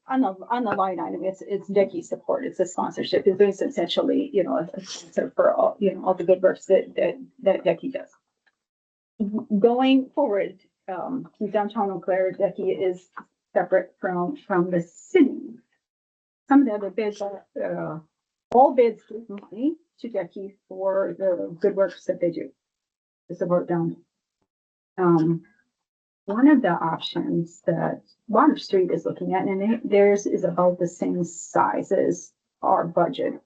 on the line item, it's Decky support, it's a sponsorship, it's essentially, you know, a sponsor for all, you know, all the good works that Decky does. Going forward, downtown Eau Claire, Decky is separate from the city. Some of the other bids are, all bids give money to Decky for the good works that they do to support downtown. One of the options that Water Street is looking at, and theirs is about the same size as our budget,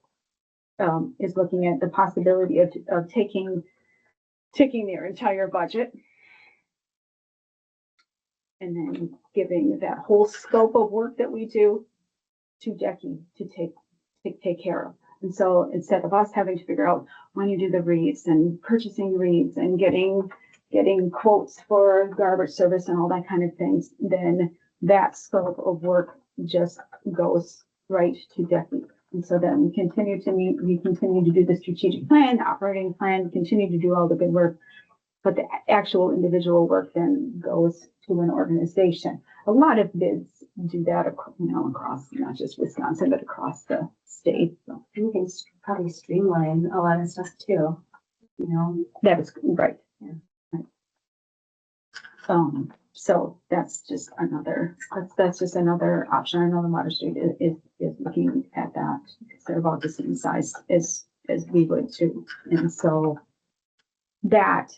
is looking at the possibility of taking their entire budget and then giving that whole scope of work that we do to Decky to take care of. And so instead of us having to figure out when you do the reeds and purchasing reeds and getting quotes for garbage service and all that kind of things, then that scope of work just goes right to Decky. And so then we continue to meet, we continue to do the strategic plan, the operating plan, continue to do all the good work. But the actual individual work then goes to an organization. A lot of bids do that, you know, across, not just Wisconsin, but across the state. So You can probably streamline a lot of stuff too, you know? that is right. Yeah. Right. So that's just another option. I know the Water Street is looking at that. They're about the same size as we would too. And so that,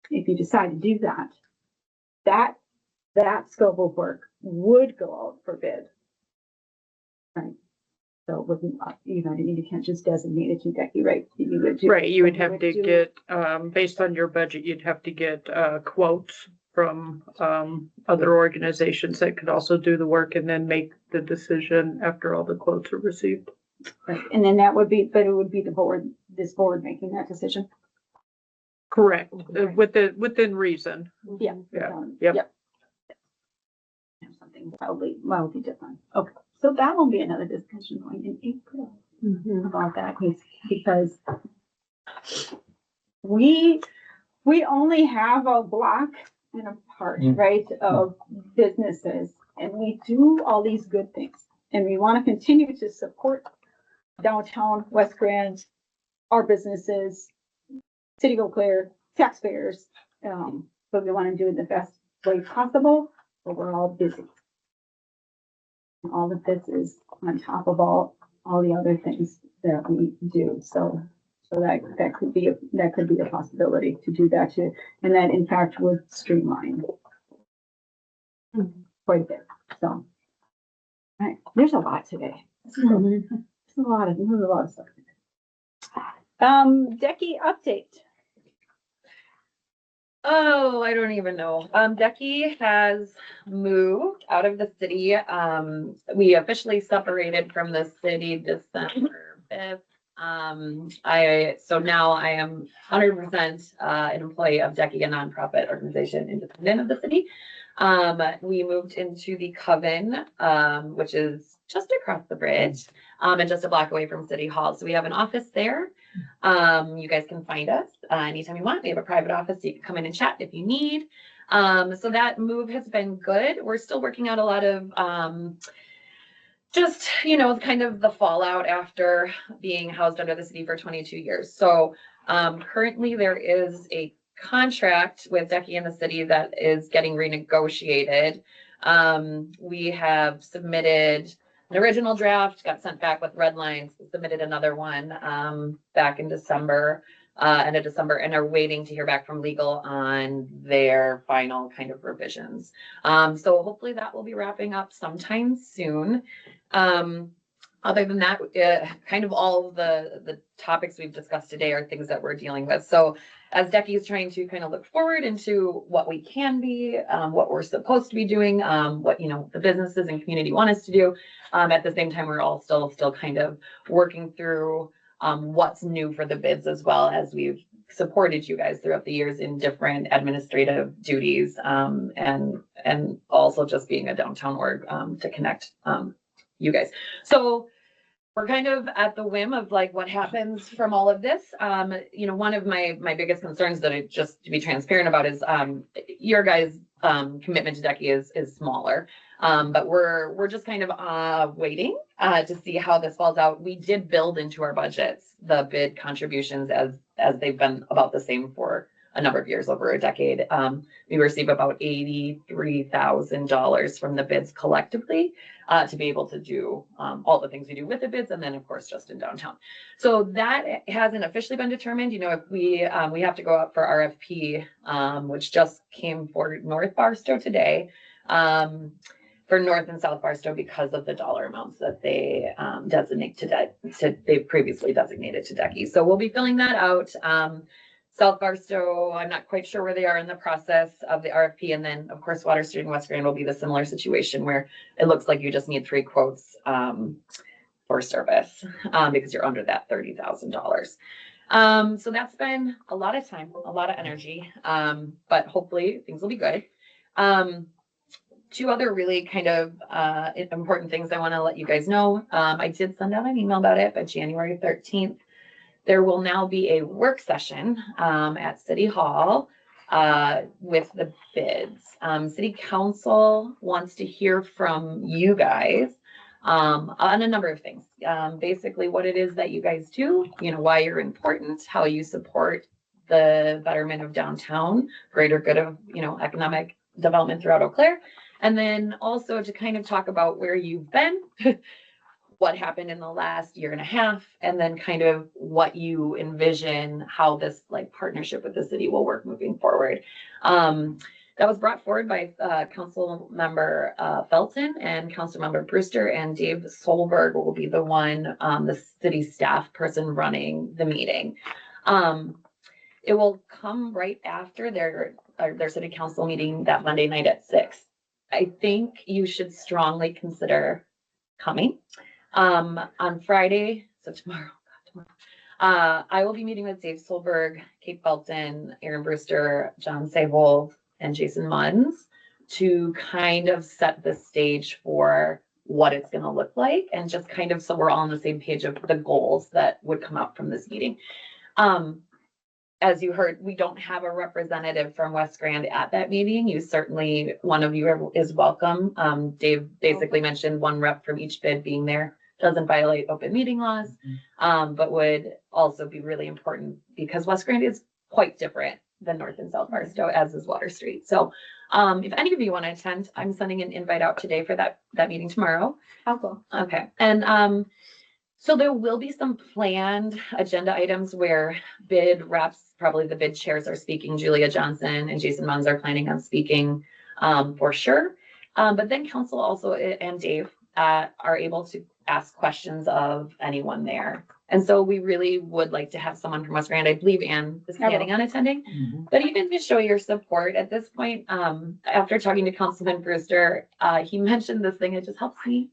if you decide to do that scope of work would go out for bid. Right. So it wouldn't, you know, you can't just designate it to Decky, right? You would do. Right, you would have to do- get, based on your budget, you'd have to get, quotes from, other organizations that could also do the work and then make the decision after all the quotes are received. Right, and then that would be, but it would be this board making that decision. Correct, within reason. Yeah. Yeah, yep. Have something wildly different. Okay, so that will be another discussion going in April about that piece, because we only have a block kind of part, Mm. right, of businesses. And we do all these good things. And we want to continue to support downtown West Grand, our businesses, City of Eau Claire, taxpayers. But we want to do it the best way possible, but we're all busy. And all of this is on top of all the other things that we do. So that could be a possibility to do that too. And that in fact would streamline quite a bit. So, all right, there's a lot today. There's a lot of stuff. Decky update. Oh, I don't even know. Decky has moved out of the city. We officially separated from the city December 5th. So now I am 100% an employee of Decky, a nonprofit organization independent of the city. We moved into the Coven, which is just across the bridge, and just a block away from City Hall. So we have an office there. You guys can find us anytime you want. We have a private office, so you can come in and chat if you need. So that move has been good. We're still working out a lot of just, kind of the fallout after being housed under the city for 22 years. So currently there is a contract with Decky and the city that is getting renegotiated. We have submitted an original draft, got sent back with red lines, submitted another one back in December, end of December, and are waiting to hear back from legal on their final kind of revisions. So hopefully that will be wrapping up sometime soon. Other than that, kind of all of the topics we've discussed today are things that we're dealing with. So as Decky is trying to kind of look forward into what we can be, what we're supposed to be doing, what, the businesses and community want us to do. At the same time, we're all still kind of working through what's new for the bids, as well as we've supported you guys throughout the years in different administrative duties, and also just being a downtown org to connect you guys. So we're kind of at the whim of like what happens from all of this. One of my biggest concerns that I just to be transparent about is your guys' commitment to Decky is smaller. But we're just kind of waiting to see how this falls out. We did build into our budgets the bid contributions as they've been about the same for a number of years, over a decade. We receive about $83,000 from the bids collectively to be able to do all the things we do with the bids, and then of course just in downtown. So that hasn't officially been determined. If we have to go out for RFP, which just came for North Barstow today. For North and South Barstow, because of the dollar amounts that they designate they've previously designated to Decky. So we'll be filling that out. South Barstow, I'm not quite sure where they are in the process of the RFP. And then of course, Water Street and West Grand will be the similar situation where it looks like you just need 3 quotes for service because you're under that $30,000. So that's been a lot of time, a lot of energy, but hopefully things will be good. 2 other really kind of important things I want to let you guys know. I did send out an email about it, but January 13th, there will now be a work session at City Hall with the bids. City Council wants to hear from you guys on a number of things. Basically what it is that you guys do, why you're important, how you support the betterment of downtown, greater good of, economic development throughout Eau Claire. And then also to kind of talk about where you've been, what happened in the last year and a half, and then kind of what you envision how this partnership with the city will work moving forward. That was brought forward by Council Member Felton and Council Member Brewster, and Dave Solberg will be the one, the city staff person running the meeting. It will come right after their city council meeting that Monday night at 6. I think you should strongly consider coming. On Friday, so tomorrow, I will be meeting with Dave Solberg, Kate Felton, Aaron Brewster, John Savold, and Jason Munns to kind of set the stage for what it's going to look like, and just kind of so we're all on the same page of the goals that would come out from this meeting. as you heard, we don't have a representative from West Grand at that meeting. You certainly, one of you is welcome. Dave basically mentioned one rep from each bid being there. Doesn't violate open meeting laws, but would also be really important because West Grand is quite different than North and South Barstow, as is Water Street. So if any of you want to attend, I'm sending an invite out today for that meeting tomorrow. I'll go. Okay. And so there will be some planned agenda items where bid reps, probably the bid chairs are speaking. Julia Johnson and Jason Munz are planning on speaking for sure. But then council also and Dave are able to ask questions of anyone there. And so we really would like to have someone from West Grand. I believe Ann is planning on attending. But even to show your support at this point, after talking to Councilman Brewster, he mentioned this thing. It just helps me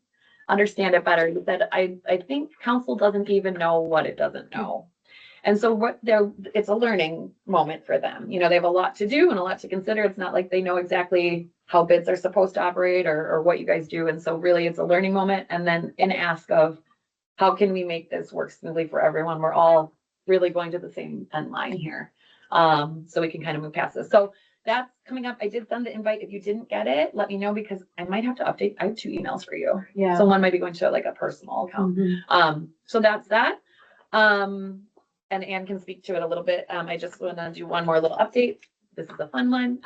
understand it better. He said, I think council doesn't even know what it doesn't know. And so it's a learning moment for them. You know, they have a lot to do and a lot to consider. It's not like they know exactly how bids are supposed to operate or what you guys do. And so really it's a learning moment. And then an ask of how can we make this work smoothly for everyone? We're all really going to the same end line here. So we can kind of move past this. So that's coming up. I did send the invite. If you didn't get it, let me know because I might have to update. I have 2 emails for you. Yeah. So one might be going to like a personal account. So that's that. And Ann can speak to it a little bit. I just want to do one more little update. This is a fun one.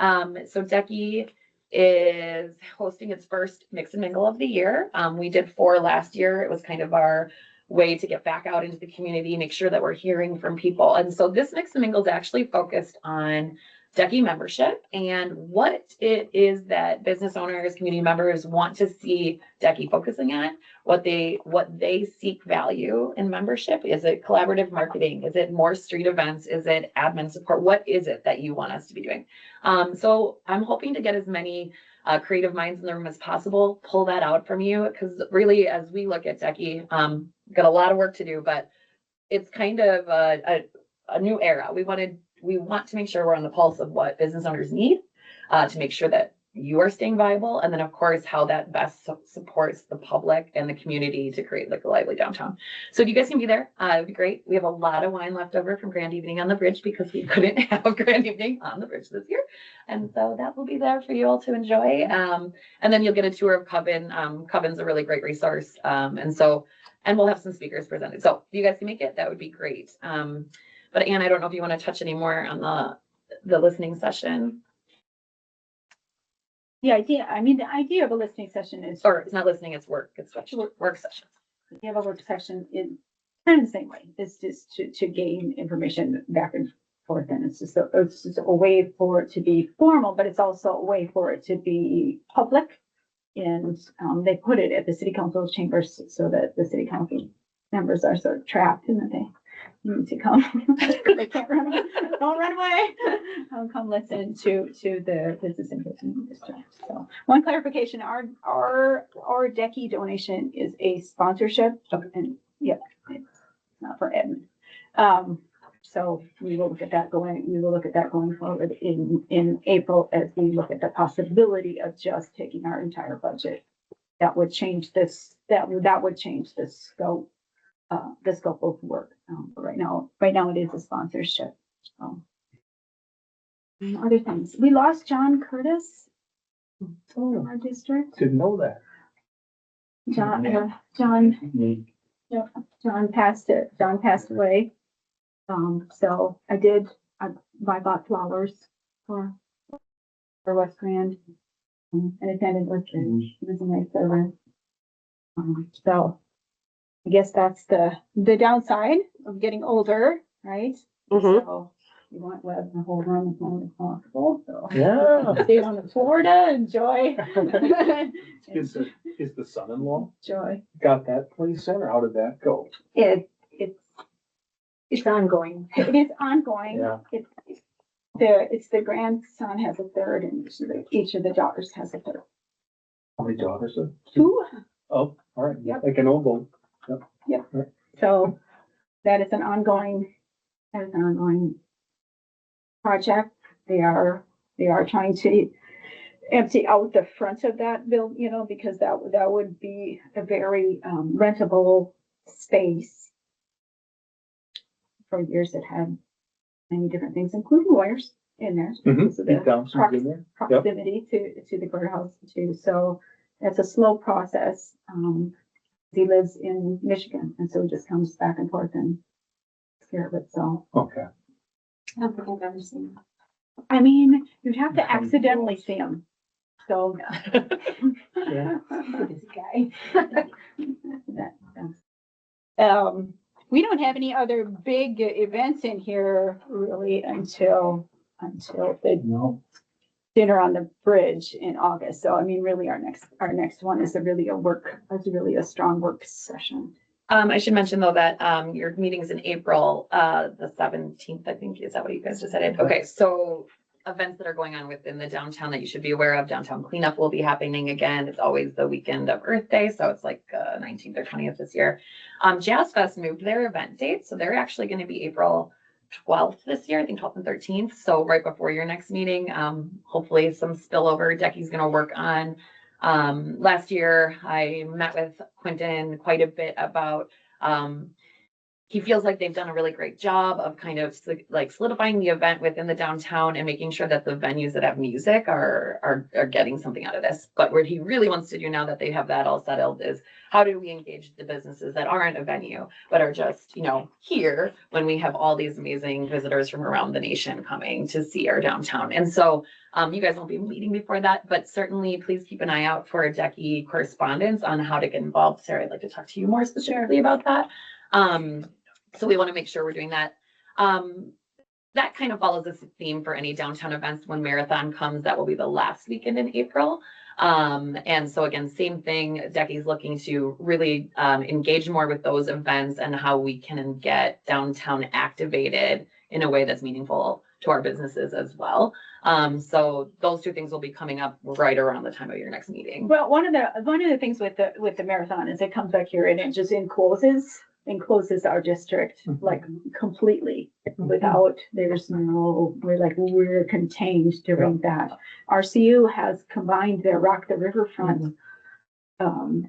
So Decky is hosting its first mix and mingle of the year. We did 4 last year. It was kind of our way to get back out into the community, make sure that we're hearing from people. And so this mix and mingle is actually focused on Decky membership and what it is that business owners, community members want to see Decky focusing on, what they seek value in membership. Is it collaborative marketing? Is it more street events? Is it admin support? What is it that you want us to be doing? So I'm hoping to get as many creative minds in the room as possible, pull that out from you, because really, as we look at Decky, got a lot of work to do, but it's kind of a new era. We want to make sure we're on the pulse of what business owners need to make sure that you are staying viable. And then of course, how that best supports the public and the community to create like a lively downtown. So if you guys can be there, it would be great. We have a lot of wine left over from Grand Evening on the Bridge because we couldn't have a Grand Evening on the Bridge this year. And so that will be there for you all to enjoy. And then you'll get a tour of Coven. Coven's a really great resource. And we'll have some speakers presented. So if you guys can make it, that would be great. But Ann, I don't know if you want to touch any more on the listening session. The idea of a listening session is, Or it's not listening, it's work. It's work session. the idea of a work session is kind of the same way. It's just to gain information back and forth. And it's just a way for it to be formal, but it's also a way for it to be public. And they put it at the city council chambers so that the city council members are sort of trapped in that they need to come. They can't run away. Don't run away. Come listen to the business interest in the district. So one clarification, our Decky donation is a sponsorship. And yep, it's not for admin. So we will look at that going forward in April as we look at the possibility of just taking our entire budget. That would change this, that would change the scope of work. But right now it is a sponsorship. Other things. We lost John Curtis in our district. Didn't know that. John passed away. So I bought flowers for West Grand and attended West Grand. It was a nice service. So I guess that's the downside of getting older, right? So you want Web to hold on as long as possible. So Yeah. stay on the Florida, enjoy. Is the son-in-law Enjoy. got that place in, or how did that go? It's ongoing. It is ongoing. Yeah. It's the grandson has a third, and each of the daughters has a third. How many daughters? 2. Oh, all right. Yep. Like an oval. Yep. So that is an ongoing project. They are trying to empty out the front of that building, because that would be a very rentable space. For years it had many different things, including lawyers in there. because of the Pete Thompson's in there. proximity to the courthouse too. So it's a slow process. He lives in Michigan, and so he just comes back and forth and takes care of it. So, Okay. I don't think I've ever seen I mean, you'd have to accidentally see him. So. Yeah. that. Busy guy. We don't have any other big events in here really until the No, dinner on the bridge in August. So I mean, really our next one is really a strong work session. I should mention though that, your meeting's in April, the 17th, I think. Is that what you guys just said? Okay, so events that are going on within the downtown that you should be aware of. Downtown cleanup will be happening again. It's always the weekend of Earth Day, so it's like 19th or 20th this year. Jazz Fest moved their event date, so they're actually going to be April 12th this year, I think 12th and 13th. So right before your next meeting, hopefully some spillover. Decky's going to work on. Last year, I met with Quentin quite a bit about he feels like they've done a really great job of kind of like solidifying the event within the downtown and making sure that the venues that have music are getting something out of this. But what he really wants to do now that they have that all settled is how do we engage the businesses that aren't a venue, but are just, here when we have all these amazing visitors from around the nation coming to see our downtown. And so you guys won't be meeting before that, but certainly please keep an eye out for Decky correspondence on how to get involved. Sarah, I'd like to talk to you more specifically about that. So we want to make sure we're doing that. That kind of follows this theme for any downtown events. When Marathon comes, that will be the last weekend in April. And so again, same thing, Decky's looking to really engage more with those events and how we can get downtown activated in a way that's meaningful to our businesses as well. So those two things will be coming up right around the time of your next meeting. Well, one of the things with the marathon is it comes back here and it just encloses our district like completely without, we're contained during that. RCU has combined their Rock the Riverfront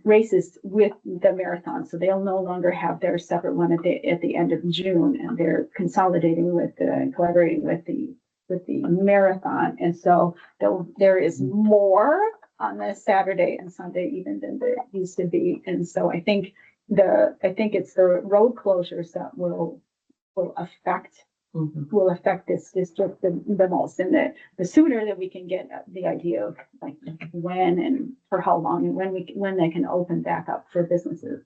races with the marathon, so they'll no longer have their separate one at the end of June, and they're consolidating and collaborating with the marathon. And so there is more on this Saturday and Sunday even than there used to be. And so I think it's the road closures that will affect this district the most, and the sooner that we can get the idea of like when and for how long and when they can open back up for businesses.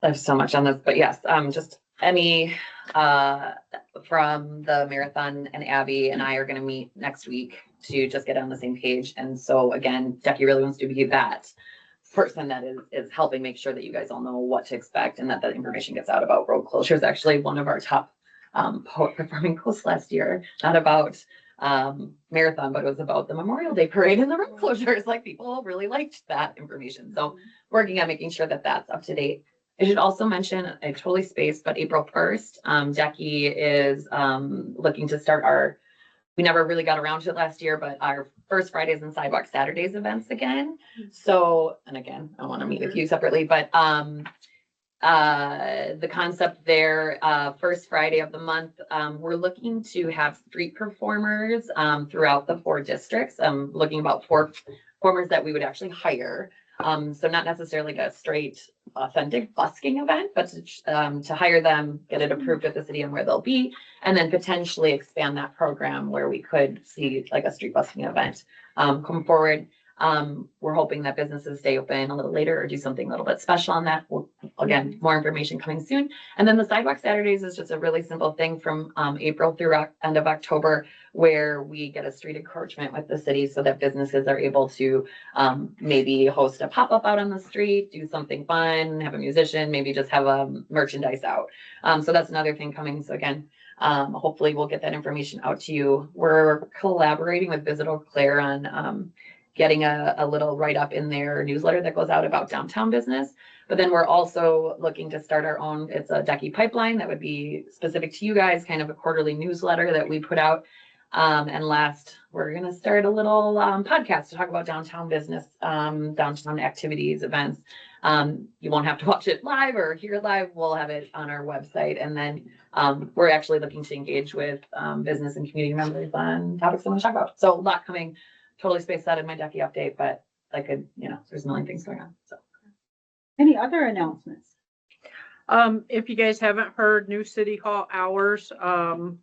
There's so much on this, but yes, just Emmy from the marathon and Abby and I are going to meet next week to just get on the same page. And so again, Decky really wants to be that person that is helping make sure that you guys all know what to expect and that information gets out about road closures. Actually, one of our top performing posts last year, not about marathon, but it was about the Memorial Day parade and the road closures. Like, people really liked that information. So working on making sure that that's up to date. I should also mention, I totally spaced, but April 1st, Decky is looking to start we never really got around to it last year, but our First Fridays and Sidewalk Saturdays events again. So, and again, I want to meet with you separately, but the concept there, first Friday of the month, we're looking to have street performers throughout the 4 districts. Looking about 4 performers that we would actually hire. So not necessarily like a straight authentic busking event, but to hire them, get it approved with the city and where they'll be, and then potentially expand that program where we could see like a street busking event come forward. We're hoping that businesses stay open a little later or do something a little bit special on that. Again, more information coming soon. And then the Sidewalk Saturdays is just a really simple thing from April through end of October, where we get a street encroachment with the city so that businesses are able to maybe host a pop-up out on the street, do something fun, have a musician, maybe just have a merchandise out. So that's another thing coming. So again, hopefully we'll get that information out to you. We're collaborating with Visit EauClaire on getting a little write-up in their newsletter that goes out about downtown business. But then we're also looking to start our own, it's a Decky pipeline that would be specific to you guys, kind of a quarterly newsletter that we put out. And last, we're going to start a little podcast to talk about downtown business, downtown activities, events. You won't have to watch it live or hear it live. We'll have it on our website. And then we're actually looking to engage with business and community members on topics I want to talk about. So a lot coming, totally spaced out in my Ducky update, but I could, there's a million things going on. So Any other announcements? If you guys haven't heard, new city hall hours,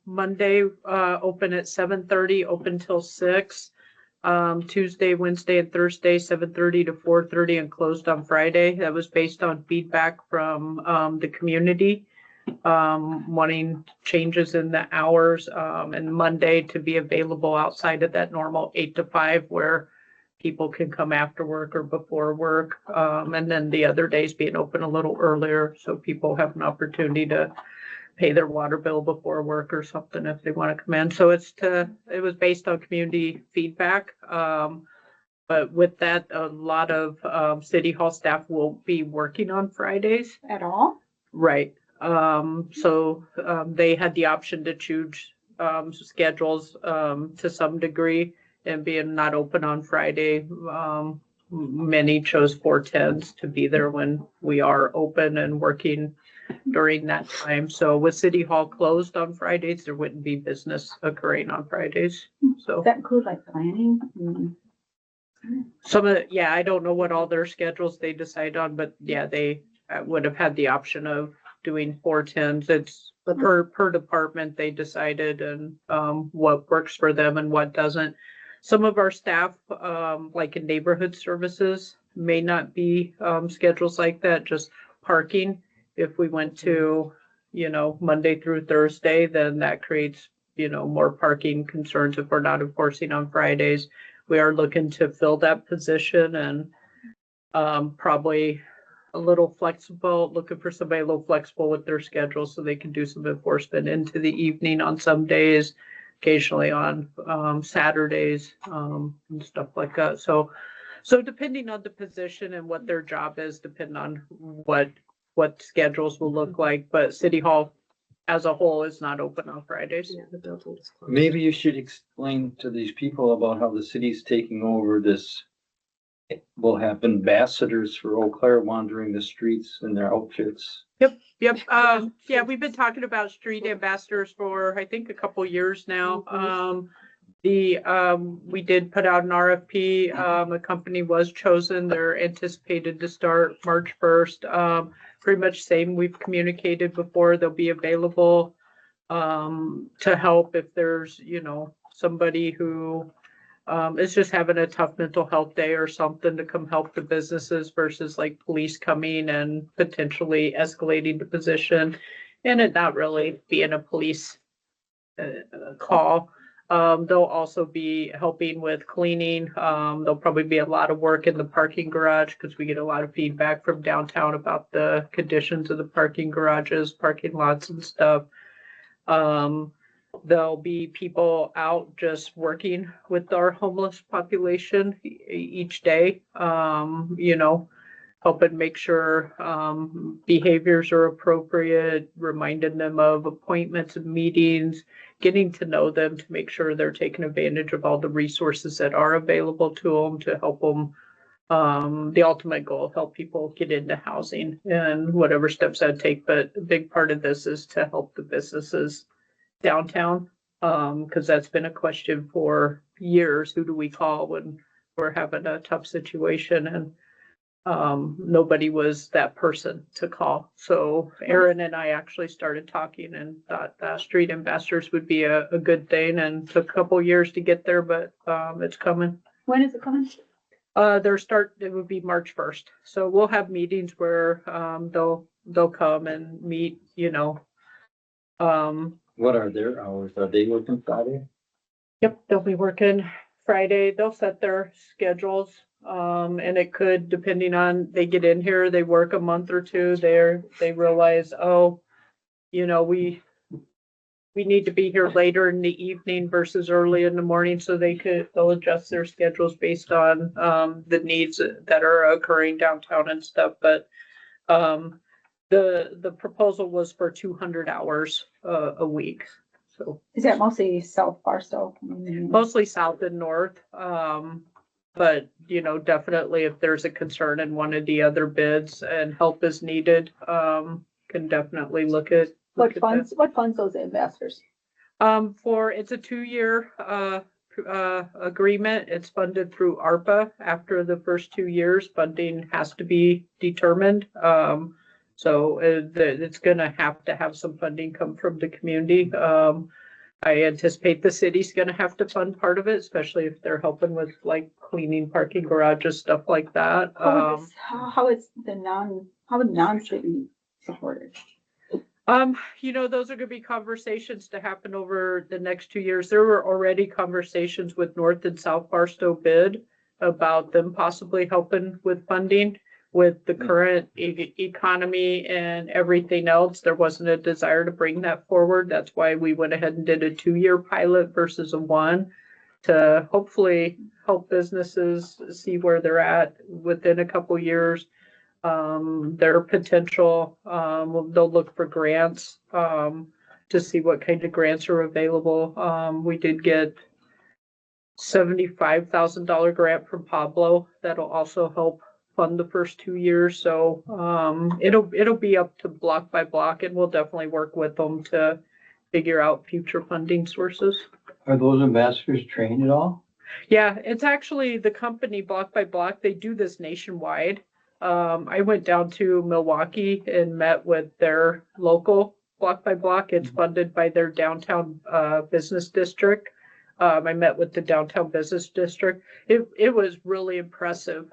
Monday, open at 7:30, open till 6. Tuesday, Wednesday, and Thursday, 7:30 to 4:30, and closed on Friday. That was based on feedback from the community, wanting changes in the hours, and Monday to be available outside of that normal 8 to 5, where people can come after work or before work, and then the other days being open a little earlier, so people have an opportunity to pay their water bill before work or something if they want to come in. So it was based on community feedback. But with that, a lot of city hall staff will be working on Fridays. At all? Right. So they had the option to choose schedules to some degree, and being not open on Friday, many chose 410s to be there when we are open and working during that time. So with City Hall closed on Fridays, there wouldn't be business occurring on Fridays. So Does that include like planning? some of the, I don't know what all their schedules they decide on, but yeah, they would have had the option of doing 410s. It's per department they decided, and what works for them and what doesn't. Some of our staff, like in neighborhood services, may not be schedules like that, just parking. If we went to, Monday through Thursday, then that creates, more parking concerns if we're not enforcing on Fridays. We are looking to fill that position, and probably a little flexible, looking for somebody a little flexible with their schedule so they can do some enforcement into the evening on some days, occasionally on Saturdays, and stuff like that. So depending on the position and what their job is, depending on what schedules will look like, but City Hall as a whole is not open on Fridays. Yeah, the building is closed. Maybe you should explain to these people about how the city's taking over this. We'll have ambassadors for Eau Claire wandering the streets in their outfits. Yep. Yeah, we've been talking about street ambassadors for, I think, a couple years now. We did put out an RFP. A company was chosen. They're anticipated to start March 1st. Pretty much same we've communicated before. They'll be available to help if there's, somebody who is just having a tough mental health day or something, to come help the businesses versus like police coming and potentially escalating the position and it not really being a police call. They'll also be helping with cleaning. There'll probably be a lot of work in the parking garage because we get a lot of feedback from downtown about the conditions of the parking garages, parking lots and stuff. There'll be people out just working with our homeless population each day, helping make sure behaviors are appropriate, reminding them of appointments and meetings, getting to know them to make sure they're taking advantage of all the resources that are available to them to help them. The ultimate goal, help people get into housing and whatever steps that take. But a big part of this is to help the businesses downtown, because that's been a question for years. Who do we call when we're having a tough situation? And nobody was that person to call. So Aaron and I actually started talking and thought street ambassadors would be a good thing, and took a couple years to get there, but it's coming. When is it coming? It would be March 1st. So we'll have meetings where they'll come and meet, What are their hours? Are they working Friday? Yep, they'll be working Friday. They'll set their schedules. And it could, depending on, they get in here, they work a month or two there, they realize, we need to be here later in the evening versus early in the morning. So they'll adjust their schedules based on, the needs that are occurring downtown and stuff. But, the proposal was for 200 hours a week. So Is that mostly South Barstow? mostly south and north. But, you know, definitely if there's a concern in one of the other bids and help is needed, can definitely look at. What funds those investors? It's a 2-year, agreement. It's funded through ARPA. After the first 2 years, funding has to be determined. So it's gonna have to have some funding come from the community. I anticipate the city's gonna have to fund part of it, especially if they're helping with like cleaning parking garages, stuff like that. How would non-city supported? You know, those are gonna be conversations to happen over the next 2 years. There were already conversations with North and South Barstow bid about them possibly helping with funding. With the current economy and everything else, there wasn't a desire to bring that forward. That's why we went ahead and did a 2-year pilot versus a 1 to hopefully help businesses see where they're at within a couple years. Their potential, they'll look for grants, to see what kind of grants are available. We did get $75,000 grant from Pablo. That'll also help fund the first 2 years. So, it'll be up to block by block, and we'll definitely work with them to figure out future funding sources. Are those ambassadors trained at all? Yeah, it's actually the company Block by Block. They do this nationwide. I went down to Milwaukee and met with their local Block by Block. It's funded by their downtown business district. I met with the downtown business district. It was really impressive.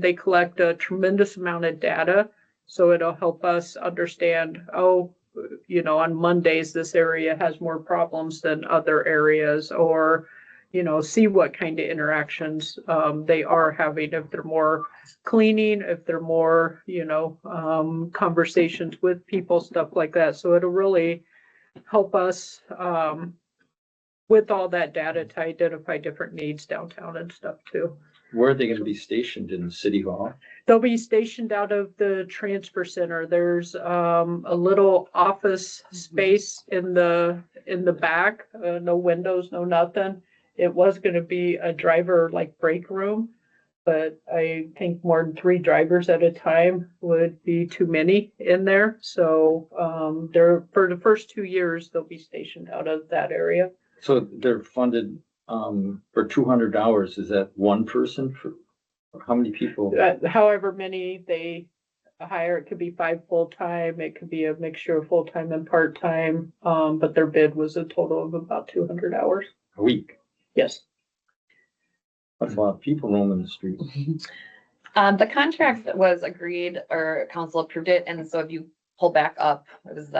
They collect a tremendous amount of data, so it'll help us understand, you know, on Mondays, this area has more problems than other areas, or, you know, see what kind of interactions they are having, if they're more cleaning, if they're more, you know, conversations with people, stuff like that. So it'll really help us with all that data to identify different needs downtown and stuff too. Where are they gonna be stationed, in the city hall? They'll be stationed out of the transfer center. There's a little office space in the back, no windows, no nothing. It was gonna be a driver like break room, but I think more than 3 drivers at a time would be too many in there. So they're, for the first 2 years, they'll be stationed out of that area. So they're funded, for $200. Is that one person for, how many people? However many they hire, it could be 5 full-time, it could be a mixture of full-time and part-time. But their bid was a total of about 200 hours. A week? Yes. That's a lot of people roaming the streets. The contract was agreed, or council approved it, and so if you pull back up, it was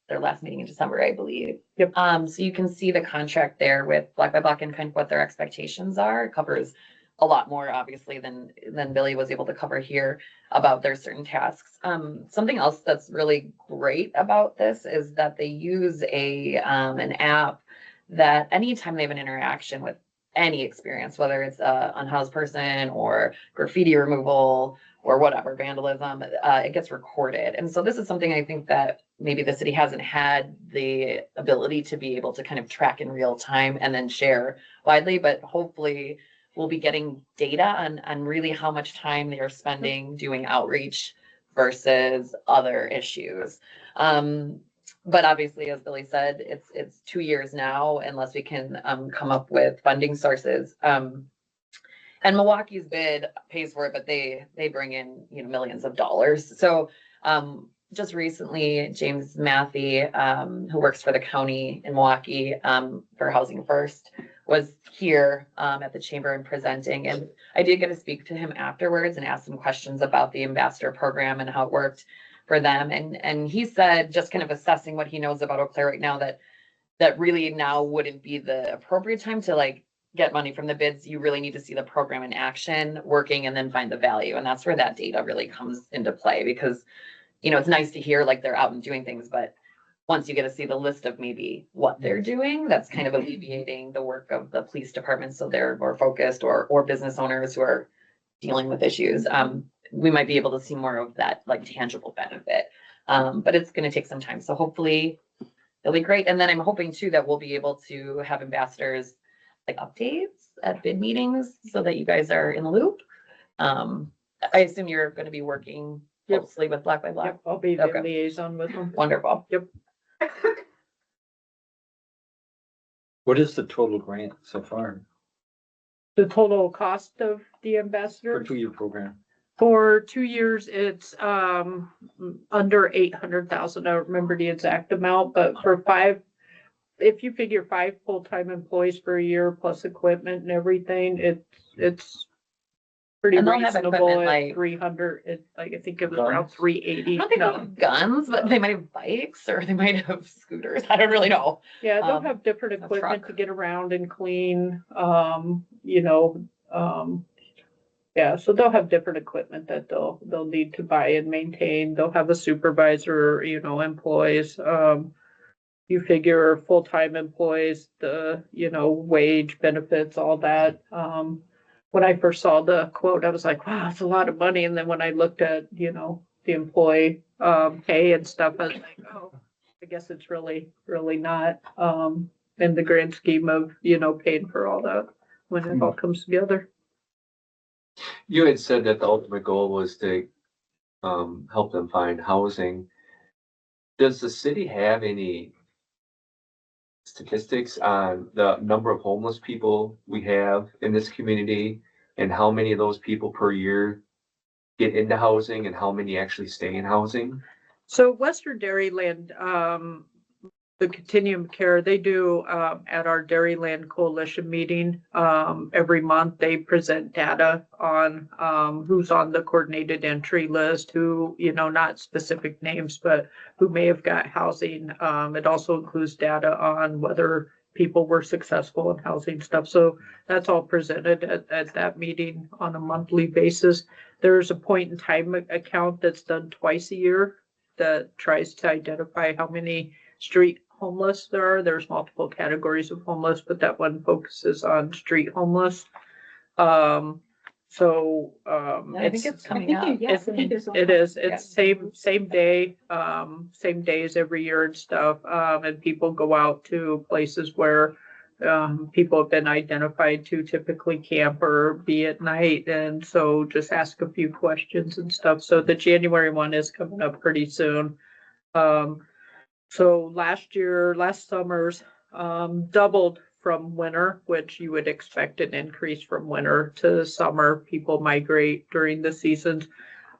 their last meeting in December, I believe. Yep. So you can see the contract there with Block by Block and kind of what their expectations are. It covers a lot more, obviously, than Billy was able to cover here about their certain tasks. Something else that's really great about this is that they use an app that anytime they have an interaction with any experience, whether it's a unhoused person or graffiti removal or whatever, vandalism, it gets recorded. And so this is something I think that maybe the city hasn't had the ability to be able to kind of track in real time and then share widely, but hopefully we'll be getting data on really how much time they are spending doing outreach versus other issues. But obviously, as Billy said, it's 2 years now, unless we can come up with funding sources. And Milwaukee's bid pays for it, but they bring in, you know, millions of dollars. So just recently, James Matthey, who works for the county in Milwaukee for Housing First, was here at the chamber and presenting. And I did get to speak to him afterwards and ask some questions about the ambassador program and how it worked for them. And he said, just kind of assessing what he knows about Eau Claire right now, that really now wouldn't be the appropriate time to like get money from the bids. You really need to see the program in action working and then find the value. And that's where that data really comes into play, because, you know, it's nice to hear like they're out and doing things, but once you get to see the list of maybe what they're doing, that's kind of alleviating the work of the police department. So they're more focused, or business owners who are dealing with issues. We might be able to see more of that like tangible benefit. But it's going to take some time. So hopefully it'll be great. And then I'm hoping too that we'll be able to have ambassadors like updates at bid meetings so that you guys are in the loop. I assume you're gonna be working Yep. closely with Black by Black. Yep, I'll be the Okay. liaison with them. Wonderful. What is the total grant so far The total cost of the for ambassador a 2-year program? for 2 years, it's under 800,000. I don't remember the exact amount, but for 5, if you figure 5 full-time employees for a year plus equipment and everything, it's pretty And they'll have reasonable equipment at like- 300. I think it was around Guns? 380. I don't think they'll have guns, but they might have bikes or they might have scooters. I don't really know. Yeah, they'll Um, have different a equipment truck. to get around and clean, yeah, so they'll have different equipment that they'll need to buy and maintain. They'll have a supervisor, employees. You figure full-time employees, the, wage benefits, all that. When I first saw the quote, I was like, wow, that's a lot of money. And then when I looked at, the employee, pay and stuff, I was like, oh, I guess it's really, really not, in the grand scheme of, paying for all that when it all comes together. You had said that the ultimate goal was to help them find housing. Does the city have any statistics on the number of homeless people we have in this community and how many of those people per year get into housing and how many actually stay in housing? So Western Dairyland, the Continuum Care, they do, at our Dairyland Coalition meeting, every month, they present data on, who's on the coordinated entry list, who, not specific names, but who may have got housing. It also includes data on whether people were successful in housing stuff. So that's all presented at that meeting on a monthly basis. There's a point in time account that's done twice a year that tries to identify how many street homeless there are. There's multiple categories of homeless, but that one focuses on street homeless. I think it's coming up. It is. It's same day, same days every year and stuff. And people go out to places where people have been identified to typically camp or be at night. And so just ask a few questions and stuff. So the January one is coming up pretty soon. So last summer's doubled from winter, which you would expect an increase from winter to summer. People migrate during the seasons.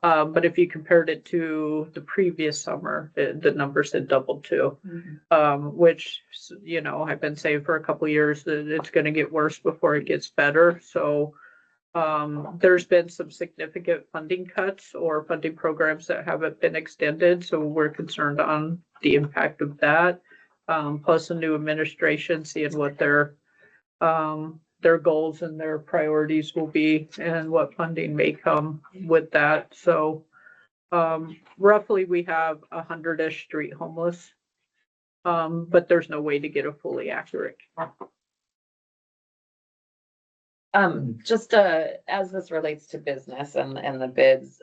But if you compared it to the previous summer, the numbers had doubled too. Which, I've been saying for a couple of years that it's going to get worse before it gets better. So there's been some significant funding cuts or funding programs that haven't been extended. So we're concerned on the impact of that. Plus a new administration, seeing what their goals and their priorities will be and what funding may come with that. So roughly we have 100-ish street homeless, but there's no way to get a fully accurate count. Just as this relates to business and the bids,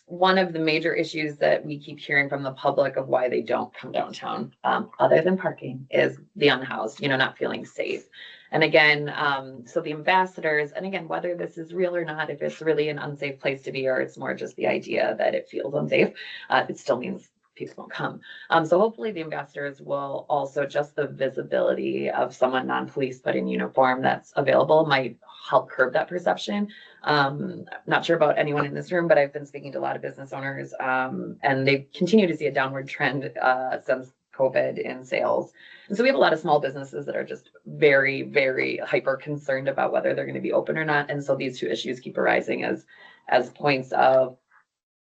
one of the major issues that we keep hearing from the public of why they don't come downtown, other than parking, is the unhoused, not feeling safe. And again, so the ambassadors, and again, whether this is real or not, if it's really an unsafe place to be, or it's more just the idea that it feels unsafe, it still means people don't come. So hopefully the ambassadors will also, just the visibility of someone non-police but in uniform that's available might help curb that perception. Not sure about anyone in this room, but I've been speaking to a lot of business owners, and they continue to see a downward trend since COVID in sales. And so we have a lot of small businesses that are just very, very hyper concerned about whether they're going to be open or not. And so these two issues keep arising as points of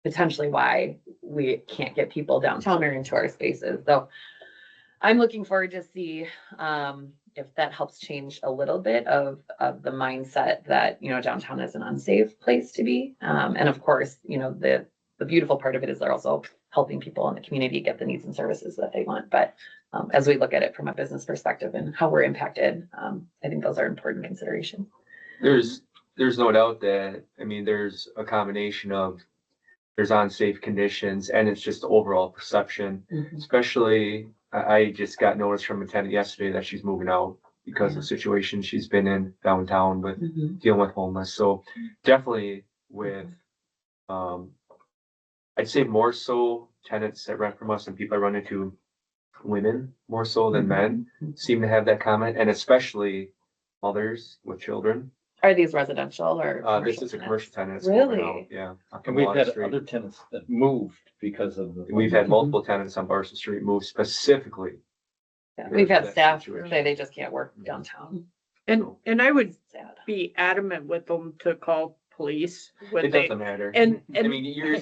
potentially why we can't get people downtown or into our spaces. So I'm looking forward to see if that helps change a little bit of the mindset that, downtown is an unsafe place to be. And of course, the beautiful part of it is they're also helping people in the community get the needs and services that they want. But as we look at it from a business perspective and how we're impacted, I think those are important considerations. There's no doubt that, there's a combination of there's unsafe conditions and it's just the overall perception, especially I just got notice from a tenant yesterday that she's moving out because of the situation she's been in downtown with Mhm. dealing with homeless. So definitely with, I'd say more so tenants that rent from us and people I run into, women more so than men seem to have that comment, and especially mothers with children. Are these residential or? This commercial is a tenants? commercial tenant. it's Really? moving out, yeah. up And on we've Water had Street. other tenants that moved because of the. We've had multiple tenants on Barson Street move specifically. Yeah, because we've of had that staff situation. say they just can't work downtown. And I would Sad. be adamant with them to call police when It they, doesn't matter. and, I and, mean, you're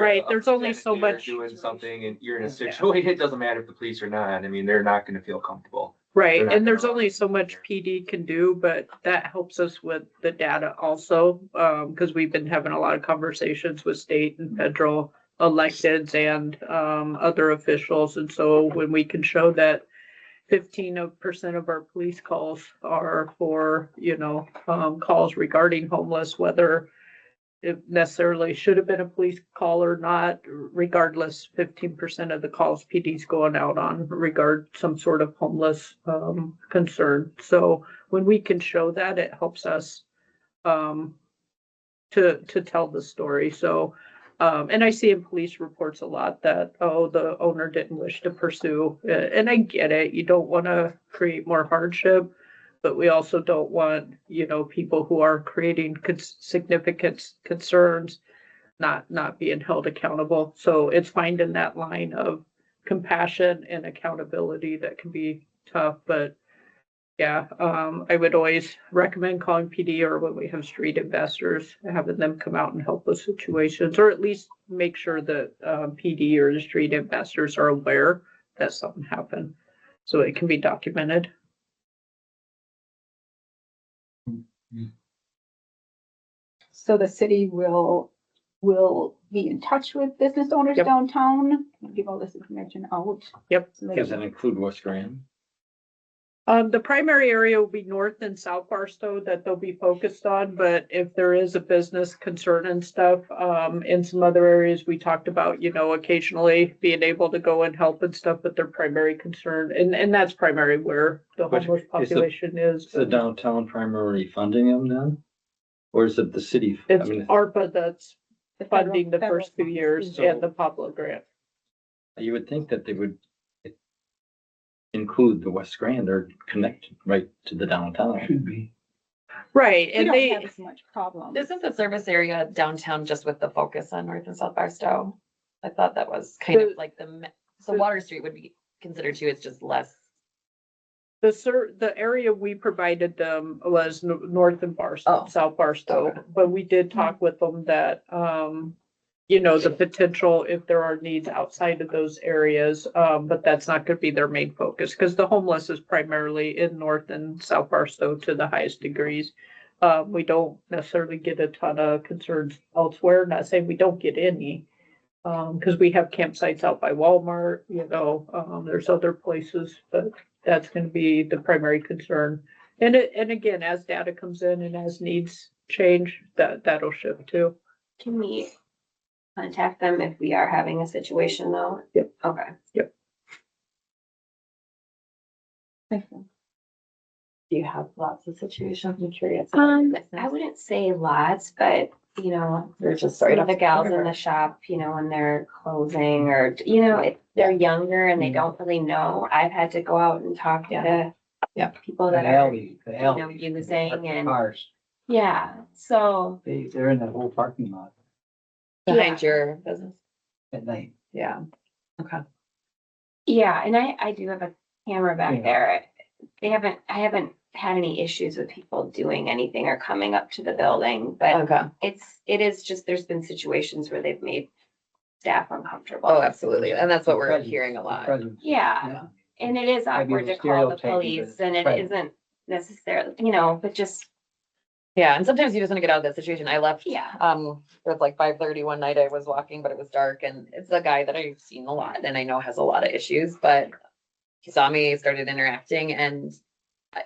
Right, a there's only tenant so there much- doing something and you're in a situation, it doesn't matter if the police are not. I mean, they're not gonna feel comfortable. right, They're not and there's gonna- only so much PD can do, but that helps us with the data also. Cause we've been having a lot of conversations with state and federal electeds and, other officials. And so when we can show that 15% of our police calls are for, calls regarding homeless, whether it necessarily should have been a police call or not, regardless, 15% of the calls PD's going out on regard some sort of homeless, concern. So when we can show that, it helps us, to tell the story. So, and I see in police reports a lot that, oh, the owner didn't wish to pursue, and I get it. You don't want to create more hardship, but we also don't want, people who are creating significant concerns not being held accountable. So it's finding that line of compassion and accountability that can be tough, but yeah, I would always recommend calling PD, or when we have street investors, having them come out and help with situations, or at least make sure that PD or the street investors are aware that something happened, so it can be documented. So the city will be in touch with business owners Yep. downtown, give all this information out. Yep. So they- Does that include West Grand? The primary area will be North and South Barstow that they'll be focused on, but if there is a business concern and stuff, in some other areas, we talked about, occasionally being able to go and help and stuff, but their primary concern, and that's primary where the But homeless is the- population is. Is the downtown primarily funding them then? Or is it the city? I It's mean, ARPA that's the federal- funding the federal first 2 funds. years So- and the Pablo grant. you would think that they would include the West Grand or connect right to the downtown. Should be. Right, We and don't they, have as much problem. Isn't the service area downtown just with the focus on North and South Barstow? I thought that was kind of like so Water Street would be considered too, it's just less. the area we provided them was North and Barstow, Oh. South Barstow, Okay. but we did talk with them that, the potential if there are needs outside of those areas, but that's not gonna be their main focus, because the homeless is primarily in North and South Barstow to the highest degrees. We don't necessarily get a ton of concerns elsewhere, not saying we don't get any, because we have campsites out by Walmart, there's other places, but that's gonna be the primary concern. And again, as data comes in and as needs change, that'll shift too. Can we contact them if we are having a situation though? Yep. Okay. Thank you. Do you have lots of situations? I'm curious. I wouldn't say lots, but They're just some right of off the gals in corner. the shop, when they're closing or, they're younger and they don't really know. I've had to go out and talk to Yeah. people The that are, alley, the alley. using and, Cars, yeah, so, they're in that whole parking lot Behind your business. at night. Yeah. Okay. yeah, and I do have a camera back Yeah. there. I haven't had any issues with people doing anything or coming up to the building, but Okay. it is just, there's been situations where they've made staff uncomfortable. Oh, absolutely. And that's what we're Presence- hearing a lot. presence. Yeah, and it is Maybe awkward the to call the stereotyping, police but and it right. isn't necessarily, but just, Yeah. And sometimes you just want to get out of that situation. I left, yeah. it was like 5:30 one night. I was walking, but it was dark, and it's a guy that I've seen a lot and I know has a lot of issues, but he saw me, started interacting, and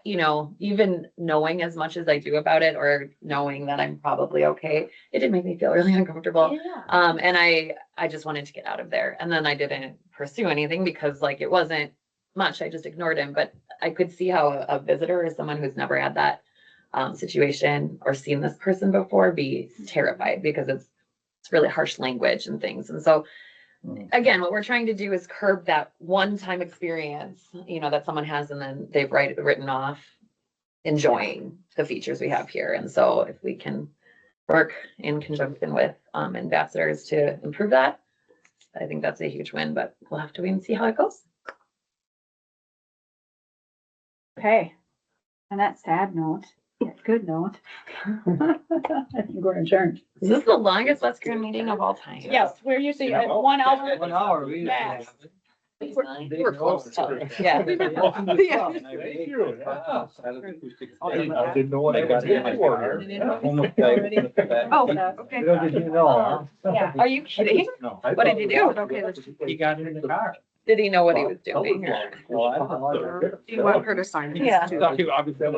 even knowing as much as I do about it, or knowing that I'm probably okay, it did make me feel really uncomfortable. Yeah. And I just wanted to get out of there. And then I didn't pursue anything because it wasn't much. I just ignored him, but I could see how a visitor or someone who's never had that situation or seen this person before be terrified because it's really harsh language and things. And so again, what we're trying to do is curb that one-time experience, you know, that someone has and then they've written off enjoying the features we have here. And so if we can work in conjunction with ambassadors to improve that, I think that's a huge win, but we'll have to wait and see how it goes. Okay. On that sad note, good note. I think we're adjourned. Is this the longest West Grand meeting of all time? Yes, we're usually at 1 hour. 1 hour, we. Max. We're close to, yeah. Thank you. I didn't know what I got in for here. Oh, okay. Little did you know, Yeah. Are you kidding? huh? What did you do? Okay, let's He got in the car. Did he know what he was doing? or- Well, I don't know. Do you want her to sign this Yeah. too? Thought he obviously